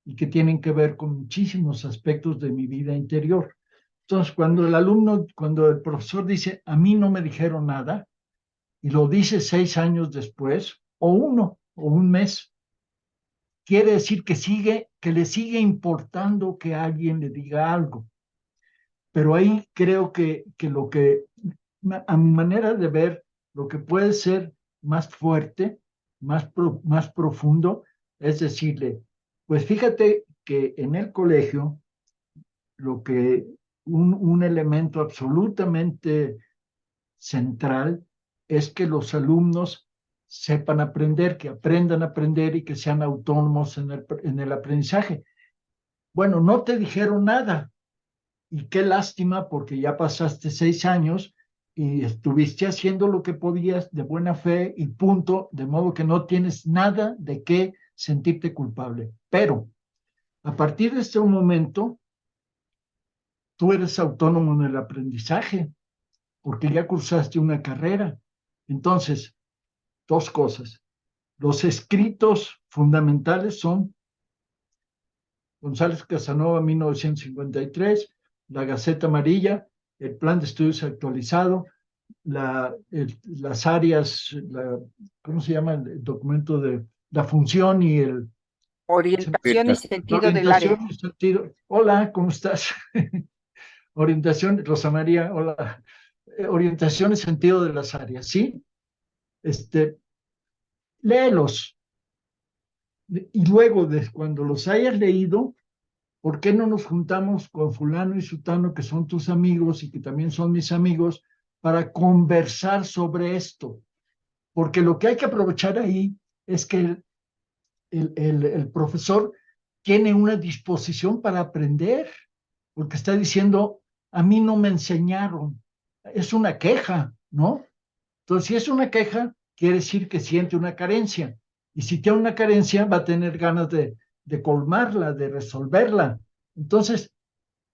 y que tienen que ver con muchísimos aspectos de mi vida interior. Entonces, cuando el profesor dice, a mí no me dijeron nada, y lo dice 6 años después, o 1, o 1 mes, quiere decir que le sigue importando que alguien le diga algo. Pero ahí creo que a mi manera de ver, lo que puede ser más fuerte, más profundo, es decirle, pues fíjate que en el colegio, un elemento absolutamente central es que los alumnos sepan aprender, que aprendan a aprender y que sean autónomos en el aprendizaje. Bueno, no te dijeron nada, y qué lástima porque ya pasaste 6 años y estuviste haciendo lo que podías de buena fe y punto, de modo que no tienes nada de qué sentirte culpable. Pero a partir de este momento, tú eres autónomo en el aprendizaje porque ya cursaste una carrera. Entonces, 2 cosas. Los escritos fundamentales son González Casanova, 1953, la Gaceta Amarilla, el Plan de Estudios actualizado, las áreas, ¿cómo se llama? El documento de la función y el... Orientación y sentido del Orientación área. y sentido. Hola, ¿cómo estás? Orientación, Rosa María, hola. Orientación y sentido de las áreas, ¿sí? Léelos. Y luego, cuando los hayas leído, ¿por qué no nos juntamos con fulano y sutano, que son tus amigos y que también son mis amigos, para conversar sobre esto? Porque lo que hay que aprovechar ahí es que el profesor tiene una disposición para aprender, porque está diciendo, a mí no me enseñaron. Es una queja, ¿no? Entonces, si es una queja, quiere decir que siente una carencia. Y si tiene una carencia, va a tener ganas de colmarla, de resolverla. Entonces,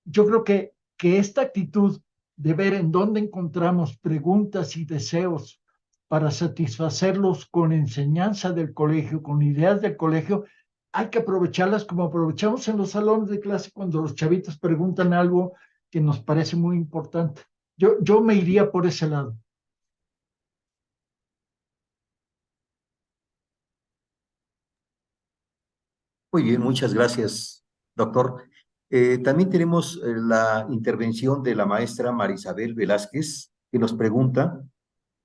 yo creo que esta actitud de ver en dónde encontramos preguntas y deseos para satisfacerlos con enseñanza del colegio, con ideas del colegio, hay que aprovecharlas como aprovechamos en los salones de clase cuando los chavitos preguntan algo que nos parece muy importante. Yo me iría por ese lado. Muy bien, muchas gracias, doctor. También tenemos la intervención de la maestra Marisabel Velázquez, que nos pregunta,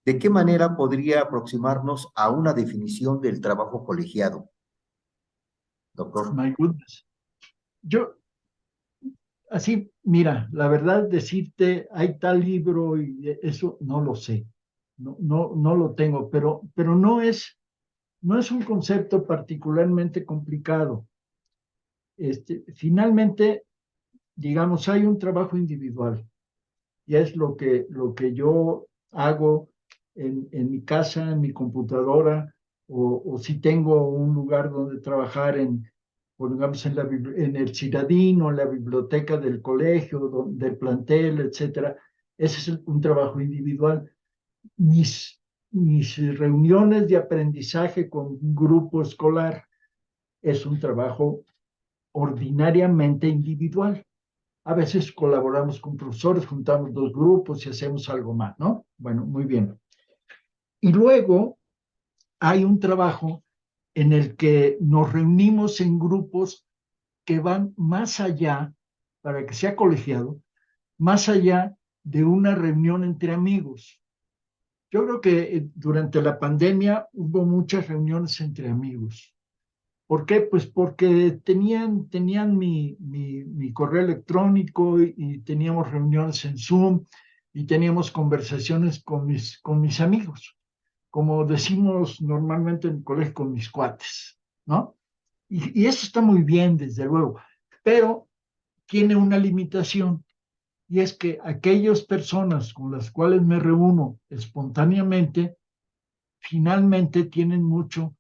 ¿de qué manera podría aproximarnos a una definición del trabajo colegiado, doctor? My goodness. Yo, así, mira, la verdad, decirte, hay tal libro y eso no lo sé. No lo tengo, pero no es un concepto particularmente complicado. Finalmente, digamos, hay un trabajo individual y es lo que yo hago en mi casa, en mi computadora, o si tengo un lugar donde trabajar o digamos, en el Ciradín o en la biblioteca del colegio, del plantel, etcétera. Ese es un trabajo individual. Mis reuniones de aprendizaje con un grupo escolar es un trabajo ordinariamente individual. A veces colaboramos con profesores, juntamos 2 grupos y hacemos algo más, ¿no? Bueno, muy bien. Y luego hay un trabajo en el que nos reunimos en grupos que van más allá, para que sea colegiado, más allá de una reunión entre amigos. Yo creo que durante la pandemia hubo muchas reuniones entre amigos. ¿Por qué? Pues porque tenían mi correo electrónico y teníamos reuniones en Zoom y teníamos conversaciones con mis amigos, como decimos normalmente en el colegio, con mis cuates, ¿no? Y eso está muy bien, desde luego, pero tiene una limitación, y es que aquellas personas con las cuales me reúno espontáneamente, finalmente tienen mucho.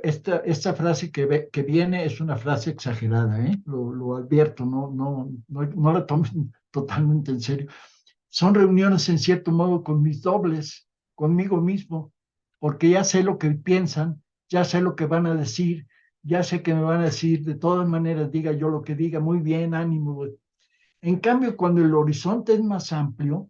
Esta frase que viene es una frase exagerada, ¿eh? Lo advierto, no la tomen totalmente en serio. Son reuniones en cierto modo con mis dobles, conmigo mismo, porque ya sé lo que piensan, ya sé lo que van a decir, ya sé que me van a decir, de todas maneras, diga yo lo que diga, muy bien, ánimo. En cambio, cuando el horizonte es más amplio,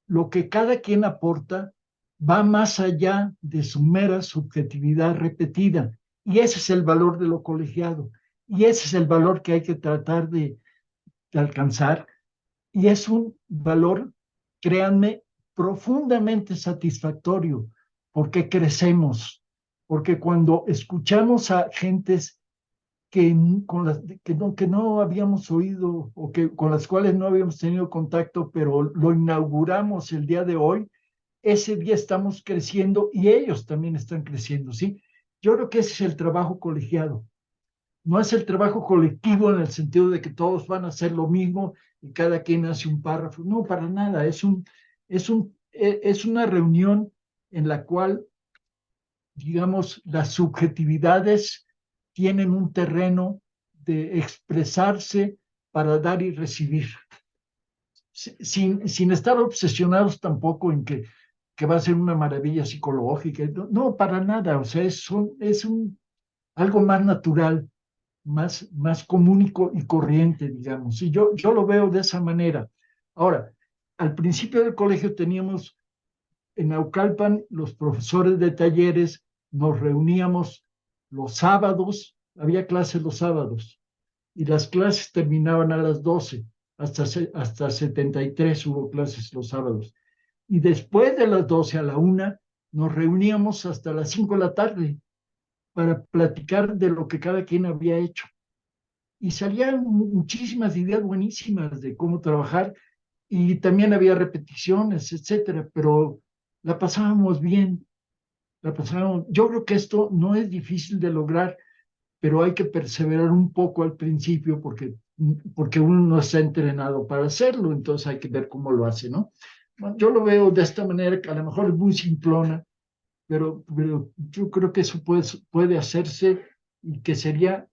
lo que cada quien aporta va más allá de su mera subjetividad repetida. Y ese es el valor de lo colegiado. Y ese es el valor que hay que tratar de alcanzar. Y es un valor, créanme, profundamente satisfactorio, porque crecemos, porque cuando escuchamos a gentes que no habíamos oído o con las cuales no habíamos tenido contacto, pero lo inauguramos el día de hoy, ese día estamos creciendo y ellos también están creciendo, ¿sí? Yo creo que ese es el trabajo colegiado. No es el trabajo colectivo en el sentido de que todos van a hacer lo mismo y cada quien hace un párrafo. No, para nada. Es una reunión en la cual, digamos, las subjetividades tienen un terreno de expresarse para dar y recibir, sin estar obsesionados tampoco en que va a ser una maravilla psicológica. No, no, para nada. O sea, algo más natural, más común y corriente, digamos. Y yo lo veo de esa manera. Ahora, al principio del colegio teníamos en Naucalpan los profesores de talleres, nos reuníamos los sábados, había clases los sábados, y las clases terminaban a las 12, hasta 73 hubo clases los sábados. Y después de las 12 a la 1, nos reuníamos hasta las 5 de la tarde para platicar de lo que cada quien había hecho. Y salían muchísimas ideas buenísimas de cómo trabajar y también había repeticiones, etcétera, pero la pasábamos bien, la pasábamos. Yo creo que esto no es difícil de lograr, pero hay que perseverar un poco al principio porque uno no está entrenado para hacerlo, entonces hay que ver cómo lo hace, ¿no? Bueno, yo lo veo de esta manera, que a lo mejor es muy simplona, pero yo creo que eso puede hacerse y que sería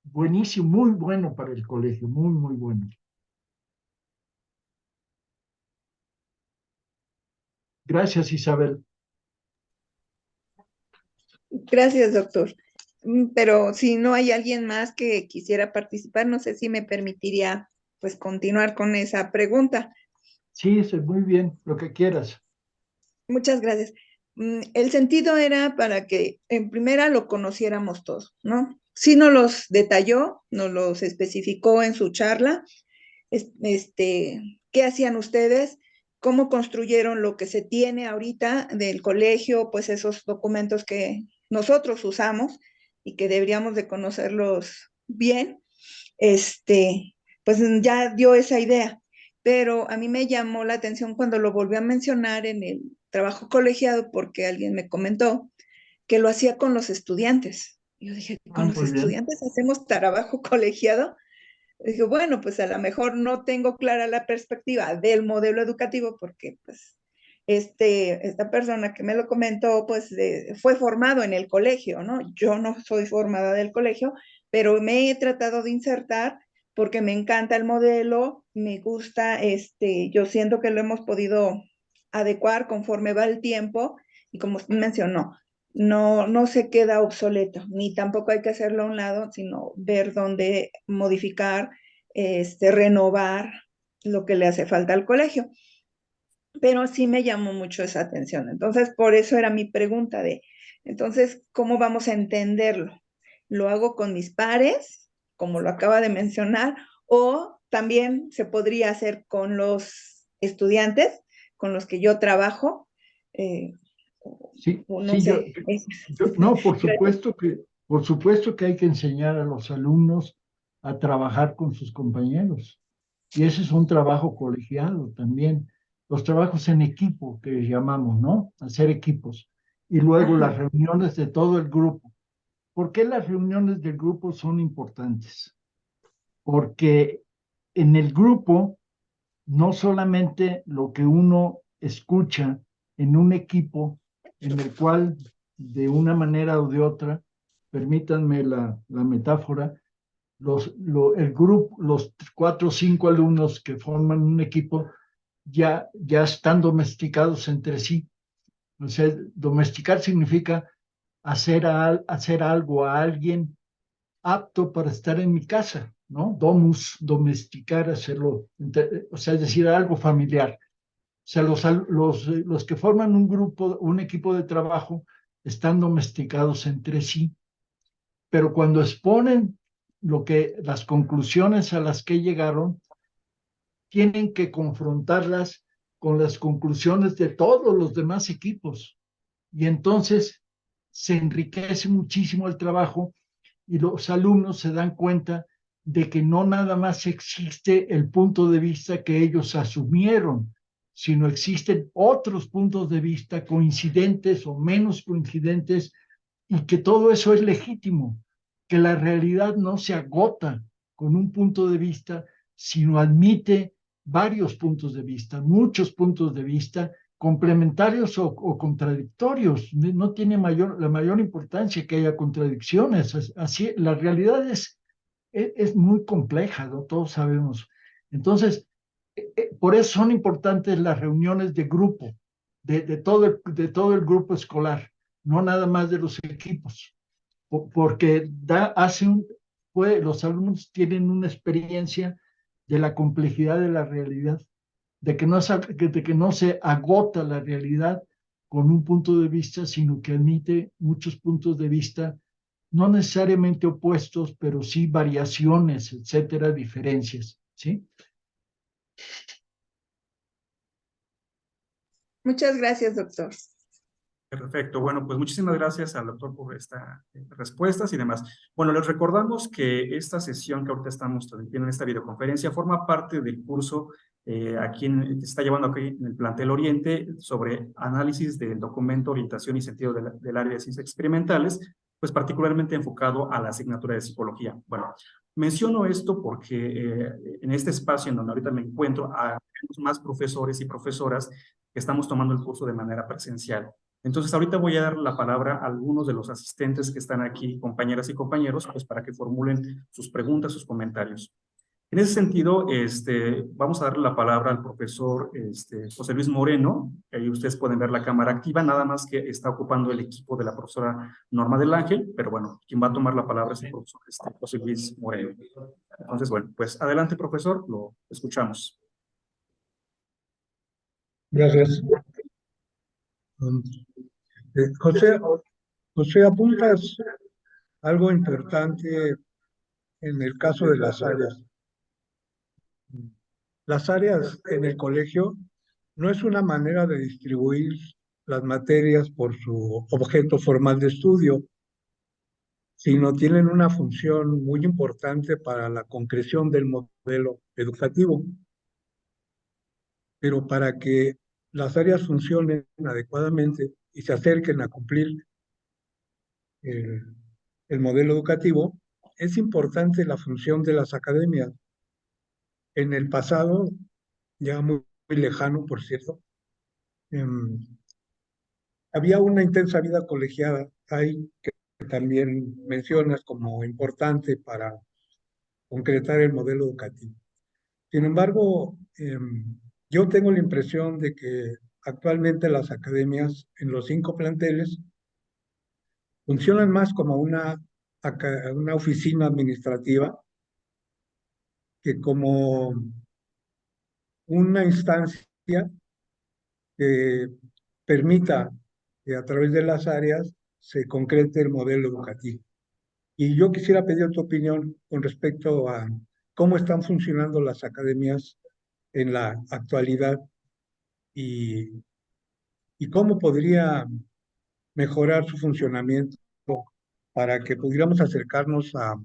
buenísimo, muy bueno para el colegio, muy, muy bueno. Gracias, Isabel. Gracias, doctor. Pero si no hay alguien más que quisiera participar, no sé si me permitiría pues continuar con esa pregunta. Sí, muy bien, lo que quieras. Muchas gracias. El sentido era para que en primera lo conociéramos todos, ¿no? Sí nos los detalló, nos los especificó en su charla, qué hacían ustedes, cómo construyeron lo que se tiene ahorita del colegio, pues esos documentos que nosotros usamos y que deberíamos de conocerlos bien, pues ya dio esa idea. Pero a mí me llamó la atención cuando lo volvió a mencionar en el trabajo colegiado porque alguien me comentó que lo hacía con los estudiantes. Yo dije, ¿con los Muy bien. estudiantes hacemos trabajo colegiado? Dije, bueno, pues a lo mejor no tengo clara la perspectiva del modelo educativo porque pues esta persona que me lo comentó pues fue formado en el colegio, ¿no? Yo no soy formada del colegio, pero me he tratado de insertar porque me encanta el modelo, me gusta, yo siento que lo hemos podido adecuar conforme va el tiempo y como usted mencionó, no se queda obsoleto, ni tampoco hay que hacerlo a un lado, sino ver dónde modificar, renovar lo que le hace falta al colegio. Pero sí me llamó mucho esa atención. Entonces, por eso era mi pregunta entonces, ¿cómo vamos a entenderlo? ¿Lo hago con mis pares, como lo acaba de mencionar, o también se podría hacer con los estudiantes con los que yo trabajo? Sí, No sí, sé. no, por supuesto que hay que enseñar a los alumnos a trabajar con sus compañeros. Y ese es un trabajo colegiado también. Los trabajos en equipo que llamamos, ¿no? Hacer equipos. Y luego las Ajá. reuniones de todo el grupo. ¿Por qué las reuniones del grupo son importantes? Porque en el grupo no solamente lo que uno escucha en un equipo en el cual de una manera o de otra, permítanme la metáfora, el grupo, los 4 o 5 alumnos que forman un equipo ya están domesticados entre sí. O sea, domesticar significa hacer algo a alguien apto para estar en mi casa, ¿no? Domus, domesticar, hacerlo, o sea, es decir, algo familiar. sea, los que forman un grupo, un equipo de trabajo, están domesticados entre sí, pero cuando exponen las conclusiones a las que llegaron, tienen que confrontarlas con las conclusiones de todos los demás equipos. Y entonces se enriquece muchísimo el trabajo y los alumnos se dan cuenta de que no nada más existe el punto de vista que ellos asumieron, sino existen otros puntos de vista coincidentes o menos coincidentes, y que todo eso es legítimo, que la realidad no se agota con un punto de vista, sino admite varios puntos de vista, muchos puntos de vista, complementarios o contradictorios. No tiene la mayor importancia que haya contradicciones. Así, la realidad es muy compleja, ¿no? Todos sabemos. Entonces, por eso son importantes las reuniones de grupo, de todo el grupo escolar, no nada más de los equipos, porque los alumnos tienen una experiencia de la complejidad de la realidad, de que no se agota la realidad con un punto de vista, sino que admite muchos puntos de vista, no necesariamente opuestos, pero sí variaciones, etcétera, diferencias, ¿sí? Muchas gracias, doctor. Perfecto. Bueno, pues muchísimas gracias al doctor por estas respuestas y demás. Bueno, les recordamos que esta sesión que ahorita estamos transmitiendo en esta videoconferencia forma parte del curso aquí que se está llevando aquí en el Plantel Oriente sobre análisis del documento Orientación y Sentido del área de ciencias experimentales, pues particularmente enfocado a la asignatura de psicología. Bueno, menciono esto porque en este espacio en donde ahorita me encuentro, hay más profesores y profesoras que estamos tomando el curso de manera presencial. Entonces, ahorita voy a dar la palabra a algunos de los asistentes que están aquí, compañeras y compañeros, pues para que formulen sus preguntas, sus comentarios. En ese sentido, vamos a darle la palabra al profesor José Luis Moreno. Ahí ustedes pueden ver la cámara activa, nada más que está ocupando el equipo de la profesora Norma del Ángel, pero bueno, quien va a tomar la palabra es el profesor José Luis Moreno. Entonces, bueno, pues adelante, profesor, lo escuchamos. Gracias. José, apuntas algo importante en el caso de las áreas. Las áreas en el colegio no es una manera de distribuir las materias por su objeto formal de estudio, sino tienen una función muy importante para la concreción del modelo educativo. Pero para que las áreas funcionen adecuadamente y se acerquen a cumplir el modelo educativo, es importante la función de las academias. En el pasado, ya muy lejano, por cierto, había una intensa vida colegiada ahí que también mencionas como importante para concretar el modelo educativo. Sin embargo, yo tengo la impresión de que actualmente las academias en los 5 planteles funcionan más como una oficina administrativa que como una instancia que permita que a través de las áreas se concrete el modelo educativo. Y yo quisiera pedir tu opinión con respecto a cómo están funcionando las academias en la actualidad y cómo podría mejorar su funcionamiento para que pudiéramos acercarnos a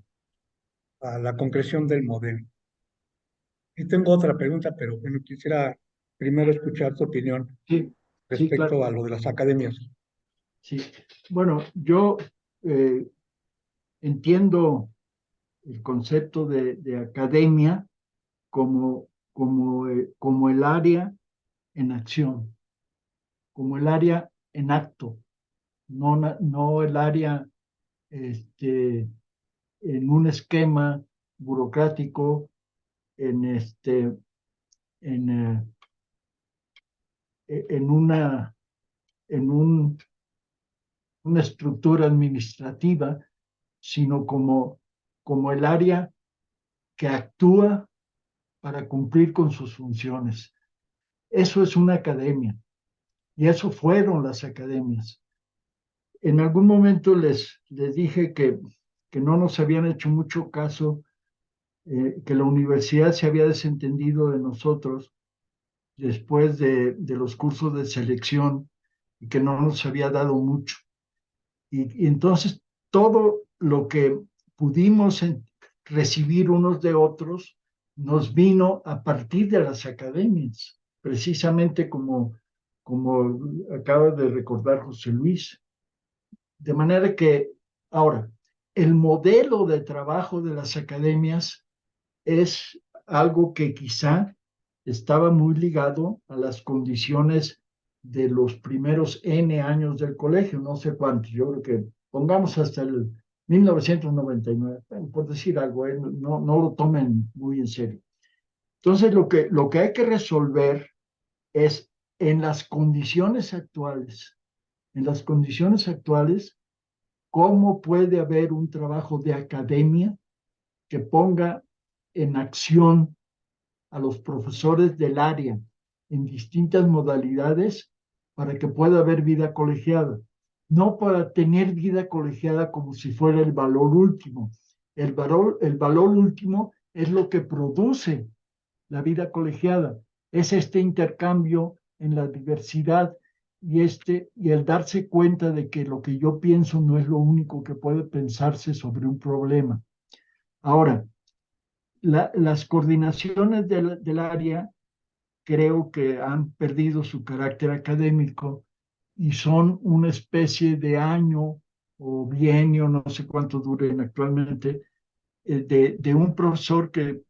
la concreción del modelo. Y tengo otra pregunta, pero bueno, quisiera primero escuchar tu opinión respecto claro. a lo de las academias. Sí, bueno, yo entiendo el concepto de academia como el área en acción, como el área en acto, no el área en un esquema burocrático, en, en, en una estructura administrativa, sino como el área que actúa para cumplir con sus funciones. Eso es una academia y eso fueron las academias. En algún momento les dije que no nos habían hecho mucho caso, que la universidad se había desentendido de nosotros después de los cursos de selección y que no nos había dado mucho. Y entonces todo lo que pudimos recibir unos de otros nos vino a partir de las academias, precisamente como acaba de recordar José Luis. De manera que, ahora, el modelo de trabajo de las academias es algo que quizá estaba muy ligado a las condiciones de los primeros N años del colegio, no sé cuántos, yo creo que pongamos hasta el 1999, por decir algo, no lo tomen muy en serio. Entonces, lo que hay que resolver es en las condiciones actuales, cómo puede haber un trabajo de academia que ponga en acción a los profesores del área en distintas modalidades para que pueda haber vida colegiada. No para tener vida colegiada como si fuera el valor último. El valor último es lo que produce la vida colegiada. Es este intercambio en la diversidad y el darse cuenta de que lo que yo pienso no es lo único que puede pensarse sobre un problema. Ahora, las coordinaciones del área creo que han perdido su carácter académico y son una especie de año o bienio, no sé cuánto duren actualmente, de un profesor que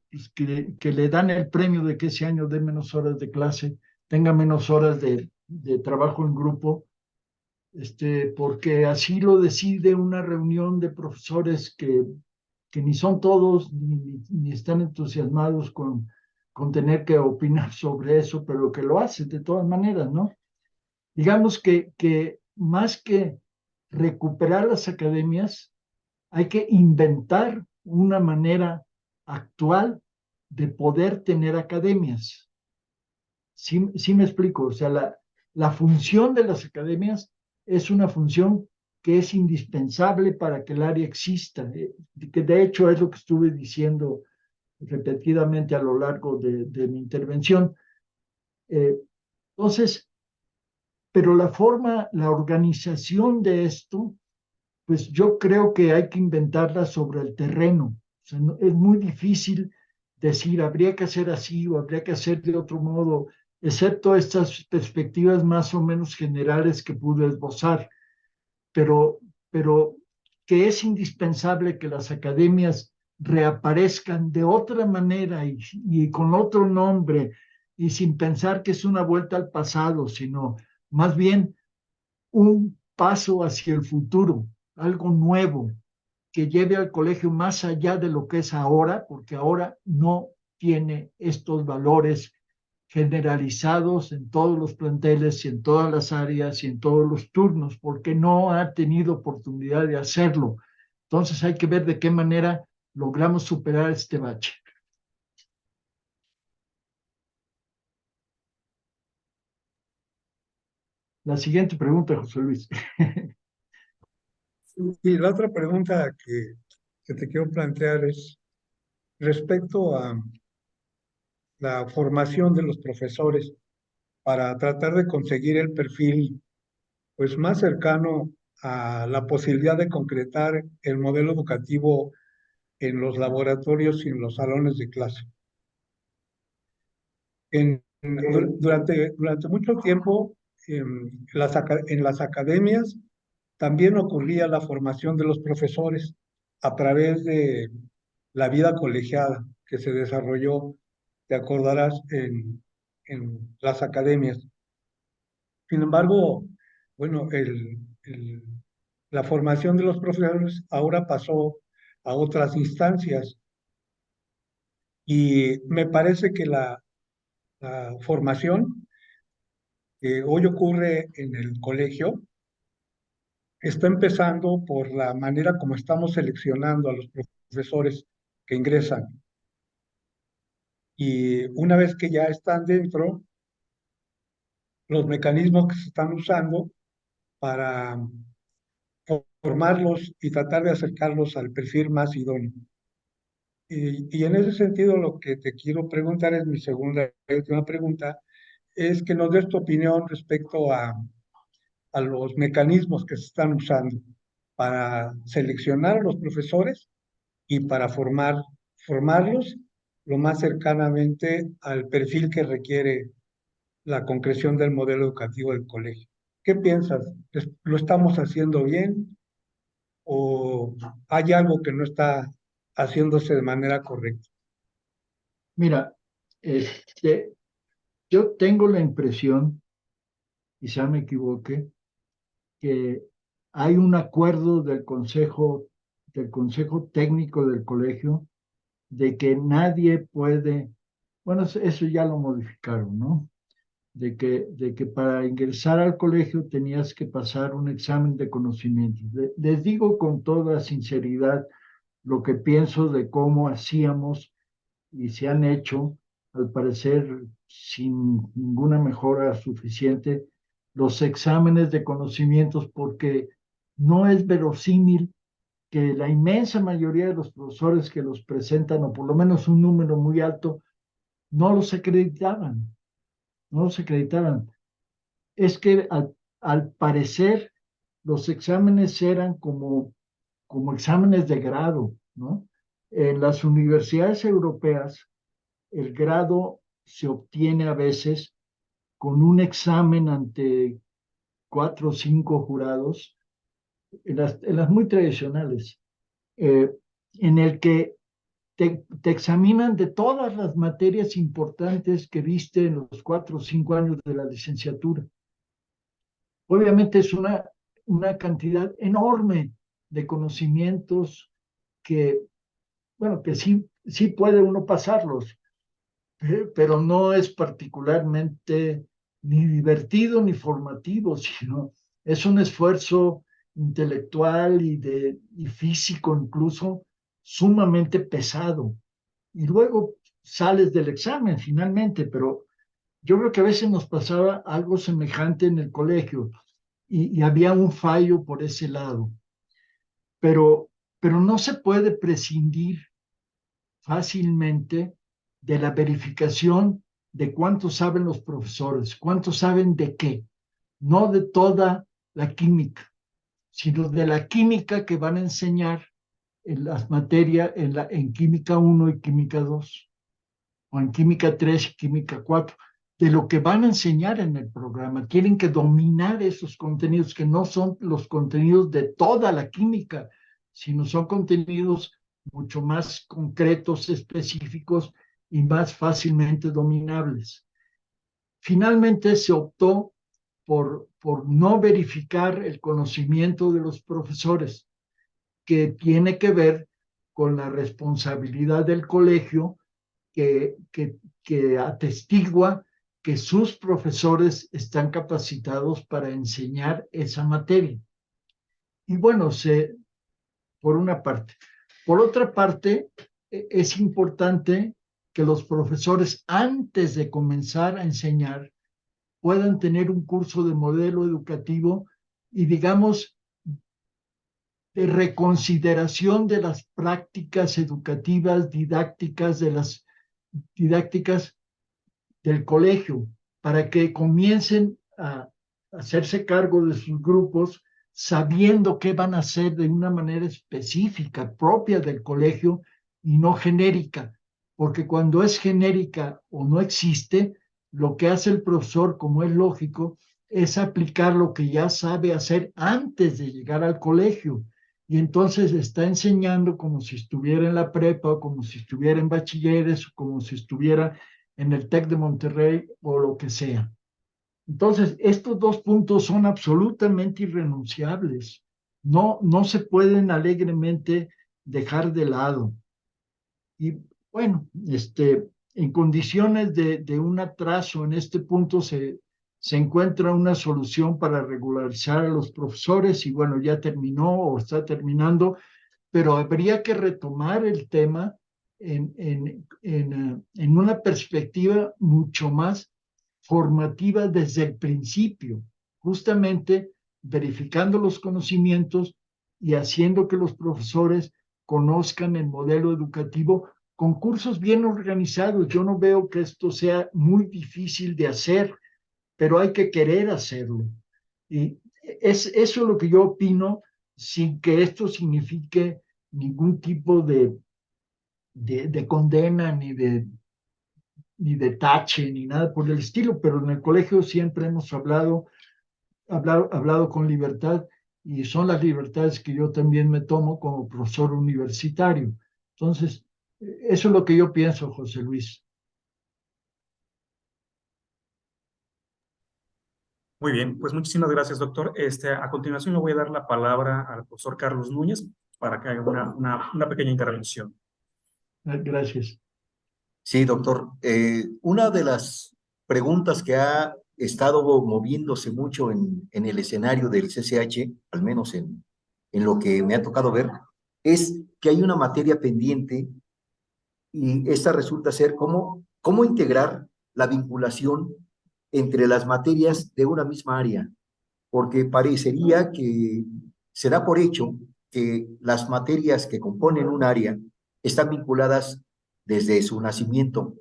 le dan el premio de que ese año dé menos horas de clase, tenga menos horas de trabajo en grupo, porque así lo decide una reunión de profesores que ni son todos, ni están entusiasmados con tener que opinar sobre eso, pero que lo hacen de todas maneras, ¿no? Digamos que más que recuperar las academias, hay que inventar una manera actual de poder tener academias. Sí me explico, o sea, la función de las academias es una función que es indispensable para que el área exista, que de hecho es lo que estuve diciendo repetidamente a lo largo de mi intervención. Entonces, pero la organización de esto, pues yo creo que hay que inventarla sobre el terreno. O sea, es muy difícil decir, habría que hacer así o habría que hacer de otro modo, excepto estas perspectivas más o menos generales que pude esbozar, pero, pero que es indispensable que las academias reaparezcan de otra manera y con otro nombre y sin pensar que es una vuelta al pasado, sino más bien un paso hacia el futuro, algo nuevo que lleve al colegio más allá de lo que es ahora, porque ahora no tiene estos valores generalizados en todos los planteles y en todas las áreas y en todos los turnos, porque no ha tenido oportunidad de hacerlo. Entonces hay que ver de qué manera logramos superar este bache. La siguiente pregunta, José Luis. Y la otra pregunta que te quiero plantear es respecto a la formación de los profesores para tratar de conseguir el perfil pues más cercano a la posibilidad de concretar el modelo educativo en los laboratorios y en los salones de clase. Durante mucho tiempo en las academias también ocurría la formación de los profesores a través de la vida colegiada que se desarrolló, te acordarás, en las academias. Sin embargo, bueno, la formación de los profesores ahora pasó a otras instancias y me parece que la formación que hoy ocurre en el colegio está empezando por la manera como estamos seleccionando a los profesores que ingresan. Y una vez que ya están dentro, los mecanismos que se están usando para formarlos y tratar de acercarlos al perfil más idóneo. Y en ese sentido, lo que te quiero preguntar es mi segunda y última pregunta, es que nos des tu opinión respecto a los mecanismos que se están usando para seleccionar a los profesores y para formarlos lo más cercanamente al perfil que requiere la concreción del modelo educativo del colegio. ¿Qué piensas? ¿Lo estamos haciendo bien o hay algo que no está haciéndose de manera correcta? Mira, yo tengo la impresión, quizá me equivoque, que hay un acuerdo del consejo técnico del colegio de que nadie puede, bueno, eso ya lo modificaron, ¿no? De que para ingresar al colegio tenías que pasar un examen de conocimientos. Les digo con toda sinceridad lo que pienso de cómo hacíamos y se han hecho, al parecer sin ninguna mejora suficiente, los exámenes de conocimientos, porque no es verosímil que la inmensa mayoría de los profesores que los presentan, o por lo menos un número muy alto, no los acreditaban, no los acreditaban. Es que al parecer los exámenes eran como exámenes de grado, ¿no? En las universidades europeas, el grado se obtiene a veces con un examen ante 4 o 5 jurados, en las muy tradicionales, eh, en el que te examinan de todas las materias importantes que viste en los 4 o 5 años de la licenciatura. Obviamente es una cantidad enorme de conocimientos que, bueno, que sí puede uno pasarlos, pero no es particularmente ni divertido ni formativo, sino es un esfuerzo intelectual y físico incluso sumamente pesado. Y luego sales del examen finalmente, pero yo creo que a veces nos pasaba algo semejante en el colegio y había un fallo por ese lado, pero, pero no se puede prescindir fácilmente de la verificación de cuánto saben los profesores, cuánto saben de qué, no de toda la química, sino de la química que van a enseñar en las materias, en química 1 y química 2, o en química 3 y química 4, de lo que van a enseñar en el programa. Tienen que dominar esos contenidos, que no son los contenidos de toda la química, sino son contenidos mucho más concretos, específicos y más fácilmente dominables. Finalmente se optó por no verificar el conocimiento de los profesores, que tiene que ver con la responsabilidad del colegio que atestigua que sus profesores están capacitados para enseñar esa materia. Y bueno, por una parte. Por otra parte, es importante que los profesores, antes de comenzar a enseñar, puedan tener un curso de modelo educativo y, digamos, de reconsideración de las prácticas educativas, didácticas, de las didácticas del colegio, para que comiencen a hacerse cargo de sus grupos, sabiendo qué van a hacer de una manera específica, propia del colegio y no genérica, porque cuando es genérica o no existe, lo que hace el profesor, como es lógico, es aplicar lo que ya sabe hacer antes de llegar al colegio. Y entonces está enseñando como si estuviera en la prepa, o como si estuviera en bachilleres, o como si estuviera en el TEC de Monterrey o lo que sea. Entonces, estos dos puntos son absolutamente irrenunciables. No se pueden alegremente dejar de lado. Y bueno, en condiciones de un atraso en este punto se encuentra una solución para regularizar a los profesores y bueno, ya terminó o está terminando, pero habría que retomar el tema en una perspectiva mucho más formativa desde el principio, justamente verificando los conocimientos y haciendo que los profesores conozcan el modelo educativo con cursos bien organizados. Yo no veo que esto sea muy difícil de hacer, pero hay que querer hacerlo. Y eso es lo que yo opino, sin que esto signifique ningún tipo de condena, ni de tache, ni nada por el estilo, pero en el colegio siempre hemos hablado con libertad, y son las libertades que yo también me tomo como profesor universitario. Entonces, eso es lo que yo pienso, José Luis. Muy bien, pues muchísimas gracias, doctor. A continuación le voy a dar la palabra al profesor Carlos Núñez para que haga una pequeña intervención. Gracias. Sí, doctor. Una de las preguntas que ha estado moviéndose mucho en el escenario del CCH, al menos en lo que me ha tocado ver, es que hay una materia pendiente, y esta resulta ser cómo integrar la vinculación entre las materias de una misma área, porque parecería que se da por hecho que las materias que componen un área están vinculadas desde su nacimiento,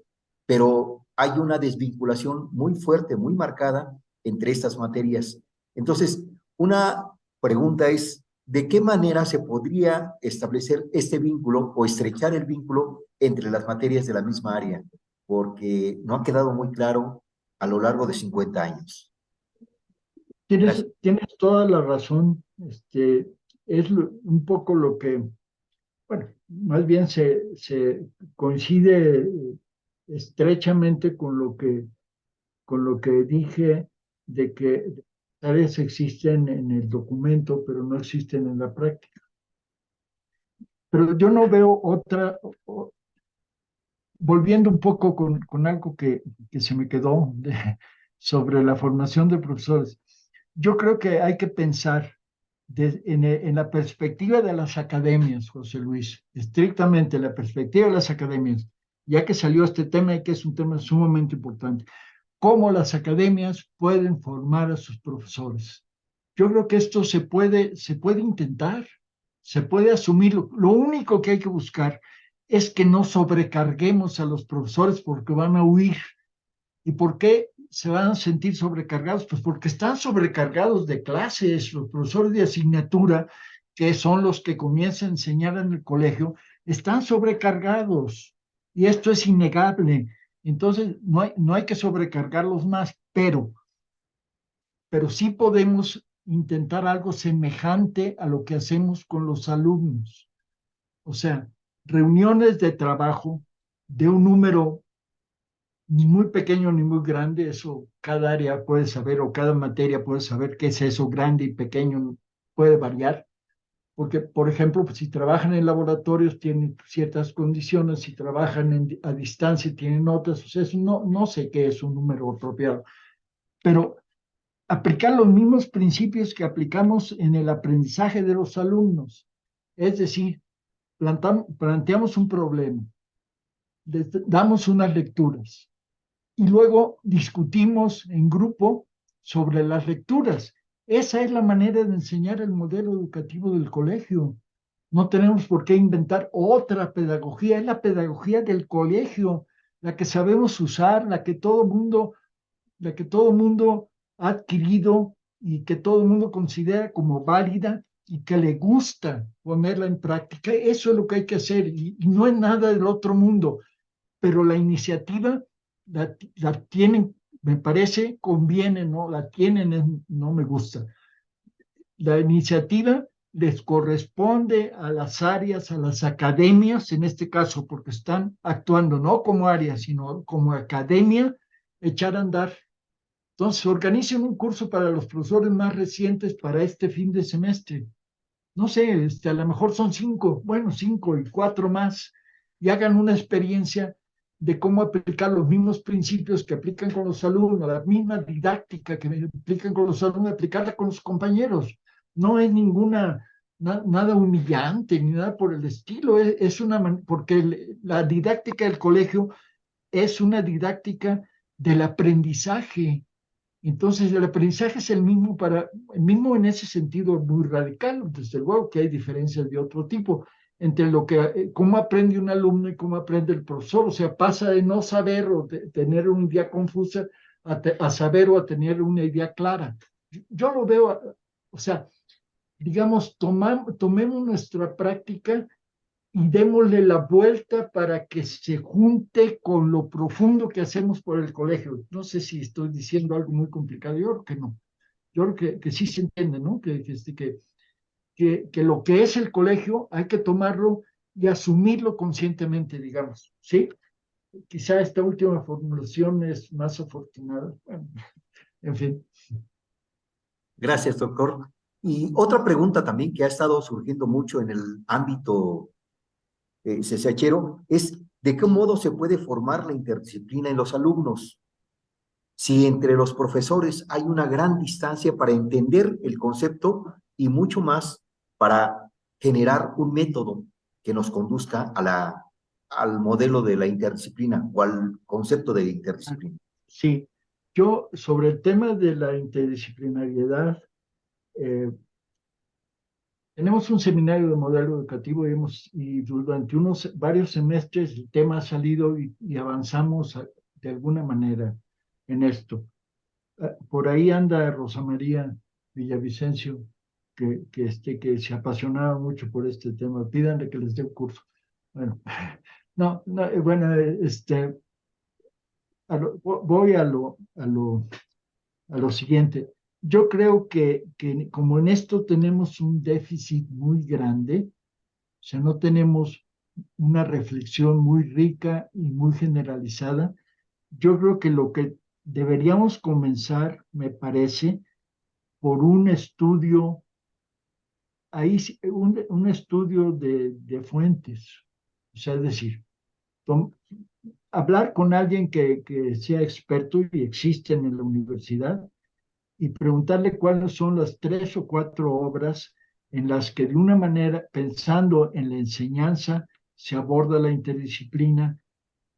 pero hay una desvinculación muy fuerte, muy marcada entre estas materias. Entonces, una pregunta es, ¿de qué manera se podría establecer este vínculo o estrechar el vínculo entre las materias de la misma área? Porque no ha quedado muy claro a lo largo de 50 años. Tienes toda la razón. Un poco lo que, bueno, más bien se coincide estrechamente con lo que dije, de que tareas existen en el documento, pero no existen en la práctica. Pero yo no veo otra, volviendo un poco con algo que se me quedó sobre la formación de profesores. Yo creo que hay que pensar en la perspectiva de las academias, José Luis, estrictamente la perspectiva de las academias, ya que salió este tema y que es un tema sumamente importante. ¿Cómo las academias pueden formar a sus profesores? Yo creo que esto se puede intentar, se puede asumir. Lo único que hay que buscar es que no sobrecarguemos a los profesores, porque van a huir. ¿Y por qué se van a sentir sobrecargados? Pues porque están sobrecargados de clases. Los profesores de asignatura, que son los que comienzan a enseñar en el colegio, están sobrecargados. Y esto es innegable. Entonces, no hay que sobrecargarlos más, pero sí podemos intentar algo semejante a lo que hacemos con los alumnos. O sea, reuniones de trabajo de un número ni muy pequeño ni muy grande. Eso cada área puede saber, o cada materia puede saber qué es eso. Grande y pequeño puede variar, porque, por ejemplo, pues, si trabajan en laboratorios tienen ciertas condiciones, si trabajan a distancia tienen otras. O sea, eso no sé qué es un número apropiado, pero aplicar los mismos principios que aplicamos en el aprendizaje de los alumnos. Es decir, planteamos un problema, damos unas lecturas y luego discutimos en grupo sobre las lecturas. Esa es la manera de enseñar el modelo educativo del colegio. No tenemos por qué inventar otra pedagogía. Es la pedagogía del colegio, la que sabemos usar, la que todo mundo ha adquirido y que todo el mundo considera como válida y que le gusta ponerla en práctica. Eso es lo que hay que hacer, y no es nada del otro mundo, pero la iniciativa la tienen, me parece, conviene, ¿no? La tienen, no me gusta. La iniciativa les corresponde a las áreas, a las academias, en este caso, porque están actuando no como área, sino como academia, echar a andar. Entonces, organicen un curso para los profesores más recientes para este fin de semestre. No sé, a lo mejor son 5 y 4 más, y hagan una experiencia de cómo aplicar los mismos principios que aplican con los alumnos, la misma didáctica que aplican con los alumnos, aplicarla con los compañeros. No es nada humillante ni nada por el estilo, porque la didáctica del colegio es una didáctica del aprendizaje. Entonces, el aprendizaje es el mismo en ese sentido muy radical. Desde luego que hay diferencias de otro tipo entre cómo aprende un alumno y cómo aprende el profesor. O sea, pasa de no saber o de tener una idea confusa a saber o a tener una idea clara. Yo lo veo, o sea, digamos, tomemos nuestra práctica y démosle la vuelta para que se junte con lo profundo que hacemos por el colegio. No sé si estoy diciendo algo muy complicado, yo creo que no. Yo creo que sí se entiende, ¿no? Que lo que es el colegio hay que tomarlo y asumirlo conscientemente, digamos, ¿sí? Quizá esta última formulación es más afortunada. Bueno, en fin. Gracias, doctor. Y otra pregunta también que ha estado surgiendo mucho en el ámbito CCHero es de qué modo se puede formar la interdisciplina en los alumnos. Si entre los profesores hay una gran distancia para entender el concepto y mucho más para generar un método que nos conduzca al modelo de la interdisciplina o al concepto de interdisciplina. Sí, yo sobre el tema de la interdisciplinariedad, tenemos un seminario de modelo educativo y durante varios semestres el tema ha salido y avanzamos de alguna manera en esto. Por ahí anda Rosa María Villavicencio, que se apasionaba mucho por este tema. Pídanle que les dé un curso. Bueno, bueno, voy a lo siguiente. Yo creo que como en esto tenemos un déficit muy grande, o sea, no tenemos una reflexión muy rica y muy generalizada, yo creo que lo que deberíamos comenzar, me parece, por un estudio, un estudio de fuentes, o sea, es decir, hablar con alguien que sea experto y existen en la universidad y preguntarle cuáles son las 3 o 4 obras en las que de una manera, pensando en la enseñanza, se aborda la interdisciplina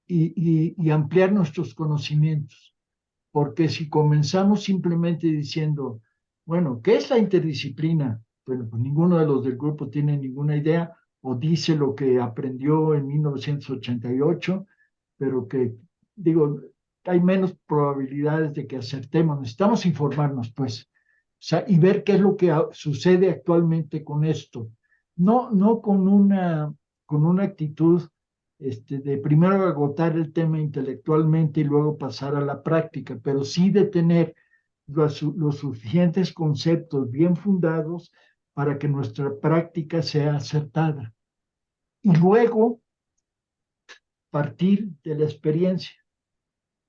y ampliar nuestros conocimientos. Porque si comenzamos simplemente diciendo, bueno, ¿qué es la interdisciplina? Bueno, pues ninguno de los del grupo tiene ninguna idea o dice lo que aprendió en 1988, pero que, digo, hay menos probabilidades de que acertemos. Necesitamos informarnos, pues, o sea, y ver qué es lo que sucede actualmente con esto. No con una actitud de primero agotar el tema intelectualmente y luego pasar a la práctica, pero sí de tener los suficientes conceptos bien fundados para que nuestra práctica sea acertada. Y luego partir de la experiencia.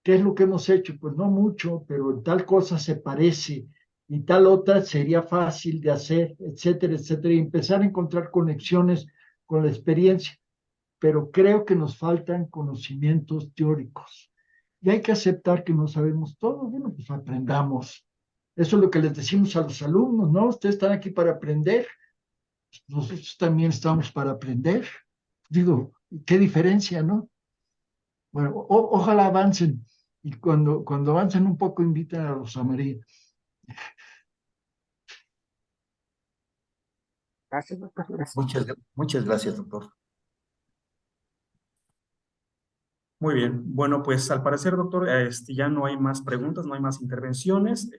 ¿Qué es lo que hemos hecho? Pues no mucho, pero en tal cosa se parece y tal otra sería fácil de hacer, etcétera, etcétera, y empezar a encontrar conexiones con la experiencia. Pero creo que nos faltan conocimientos teóricos. Y hay que aceptar que no sabemos todo. Bueno, pues aprendamos. Eso es lo que les decimos a los alumnos, ¿no? Ustedes están aquí para aprender. Nosotros también estamos para aprender. Digo, qué diferencia, ¿no? Bueno, ojalá avancen. Y cuando avancen un poco, invitan a Rosa María. Gracias, doctor. Gracias. Muchas gracias, doctor. Muy bien. Bueno, pues al parecer, doctor, ya no hay más preguntas, no hay más intervenciones.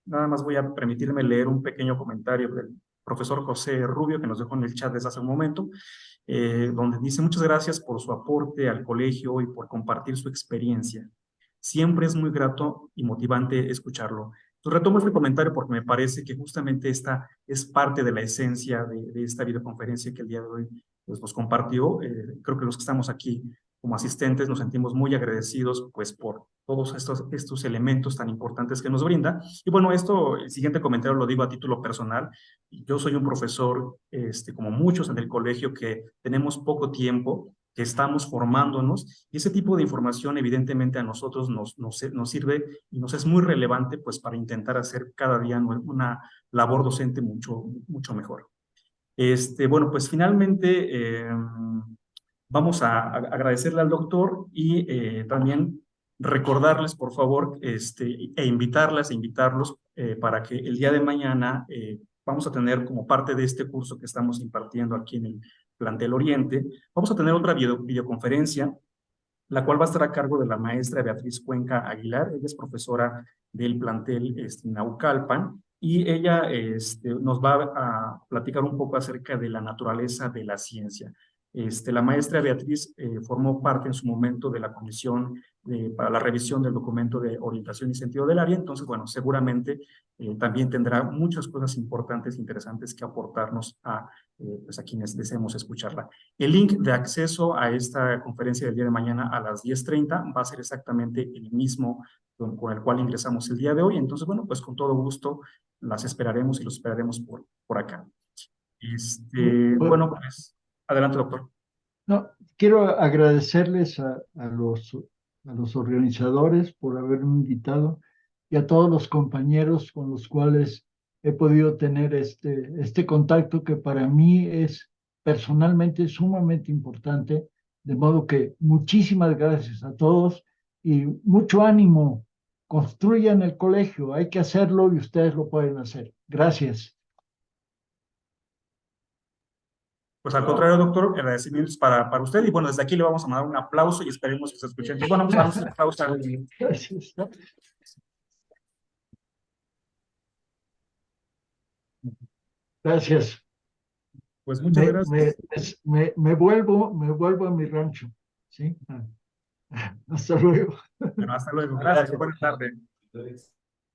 Nada más voy a permitirme leer un pequeño comentario del profesor José Rubio que nos dejó en el chat desde hace un momento, donde dice: muchas gracias por su aporte al colegio y por compartir su experiencia. Siempre es muy grato y motivante escucharlo. Entonces, retomo este comentario porque me parece que justamente esta es parte de la esencia de esta videoconferencia que el día de hoy pues, nos compartió. Creo que los que estamos aquí como asistentes nos sentimos muy agradecidos pues por todos estos elementos tan importantes que nos brinda. Y bueno, el siguiente comentario lo digo a título personal. Yo soy un profesor, como muchos en el colegio, que tenemos poco tiempo, que estamos formándonos, y ese tipo de información evidentemente a nosotros nos sirve y nos es muy relevante pues para intentar hacer cada día una labor docente mucho mejor. Bueno, pues finalmente vamos a agradecerle al doctor y también recordarles, por favor, e invitarlas e invitarlos para que el día de mañana vamos a tener como parte de este curso que estamos impartiendo aquí en el Plantel Oriente, vamos a tener otra videoconferencia, la cual va a estar a cargo de la maestra Beatriz Cuenca Aguilar. Ella es profesora del plantel Naucalpan, y ella nos va a platicar un poco acerca de la naturaleza de la ciencia. La maestra Beatriz formó parte en su momento de la comisión para la revisión del documento de orientación y sentido del área, entonces, bueno, seguramente también tendrá muchas cosas importantes e interesantes que aportarnos pues a quienes deseemos escucharla. El link de acceso a esta conferencia del día de mañana a las 10:30 va a ser exactamente el mismo con el cual ingresamos el día de hoy, entonces, bueno, pues con todo gusto las esperaremos y los esperaremos por acá. Bueno, pues, adelante, doctor. No, quiero agradecerles a los organizadores por haberme invitado y a todos los compañeros con los cuales he podido tener este contacto que para mí es personalmente sumamente importante, de modo que muchísimas gracias a todos y mucho ánimo. Construyan el colegio, hay que hacerlo y ustedes lo pueden hacer. Gracias. Pues al contrario, doctor, agradecimientos para usted, y bueno, desde aquí le vamos a dar un aplauso y esperemos que se escuche. Entonces, bueno, vamos a dar un aplauso. Gracias. Gracias. Pues muchas gracias. Me vuelvo a mi rancho. ¿Sí? Hasta luego. Bueno, hasta luego. Gracias. Buenas tardes.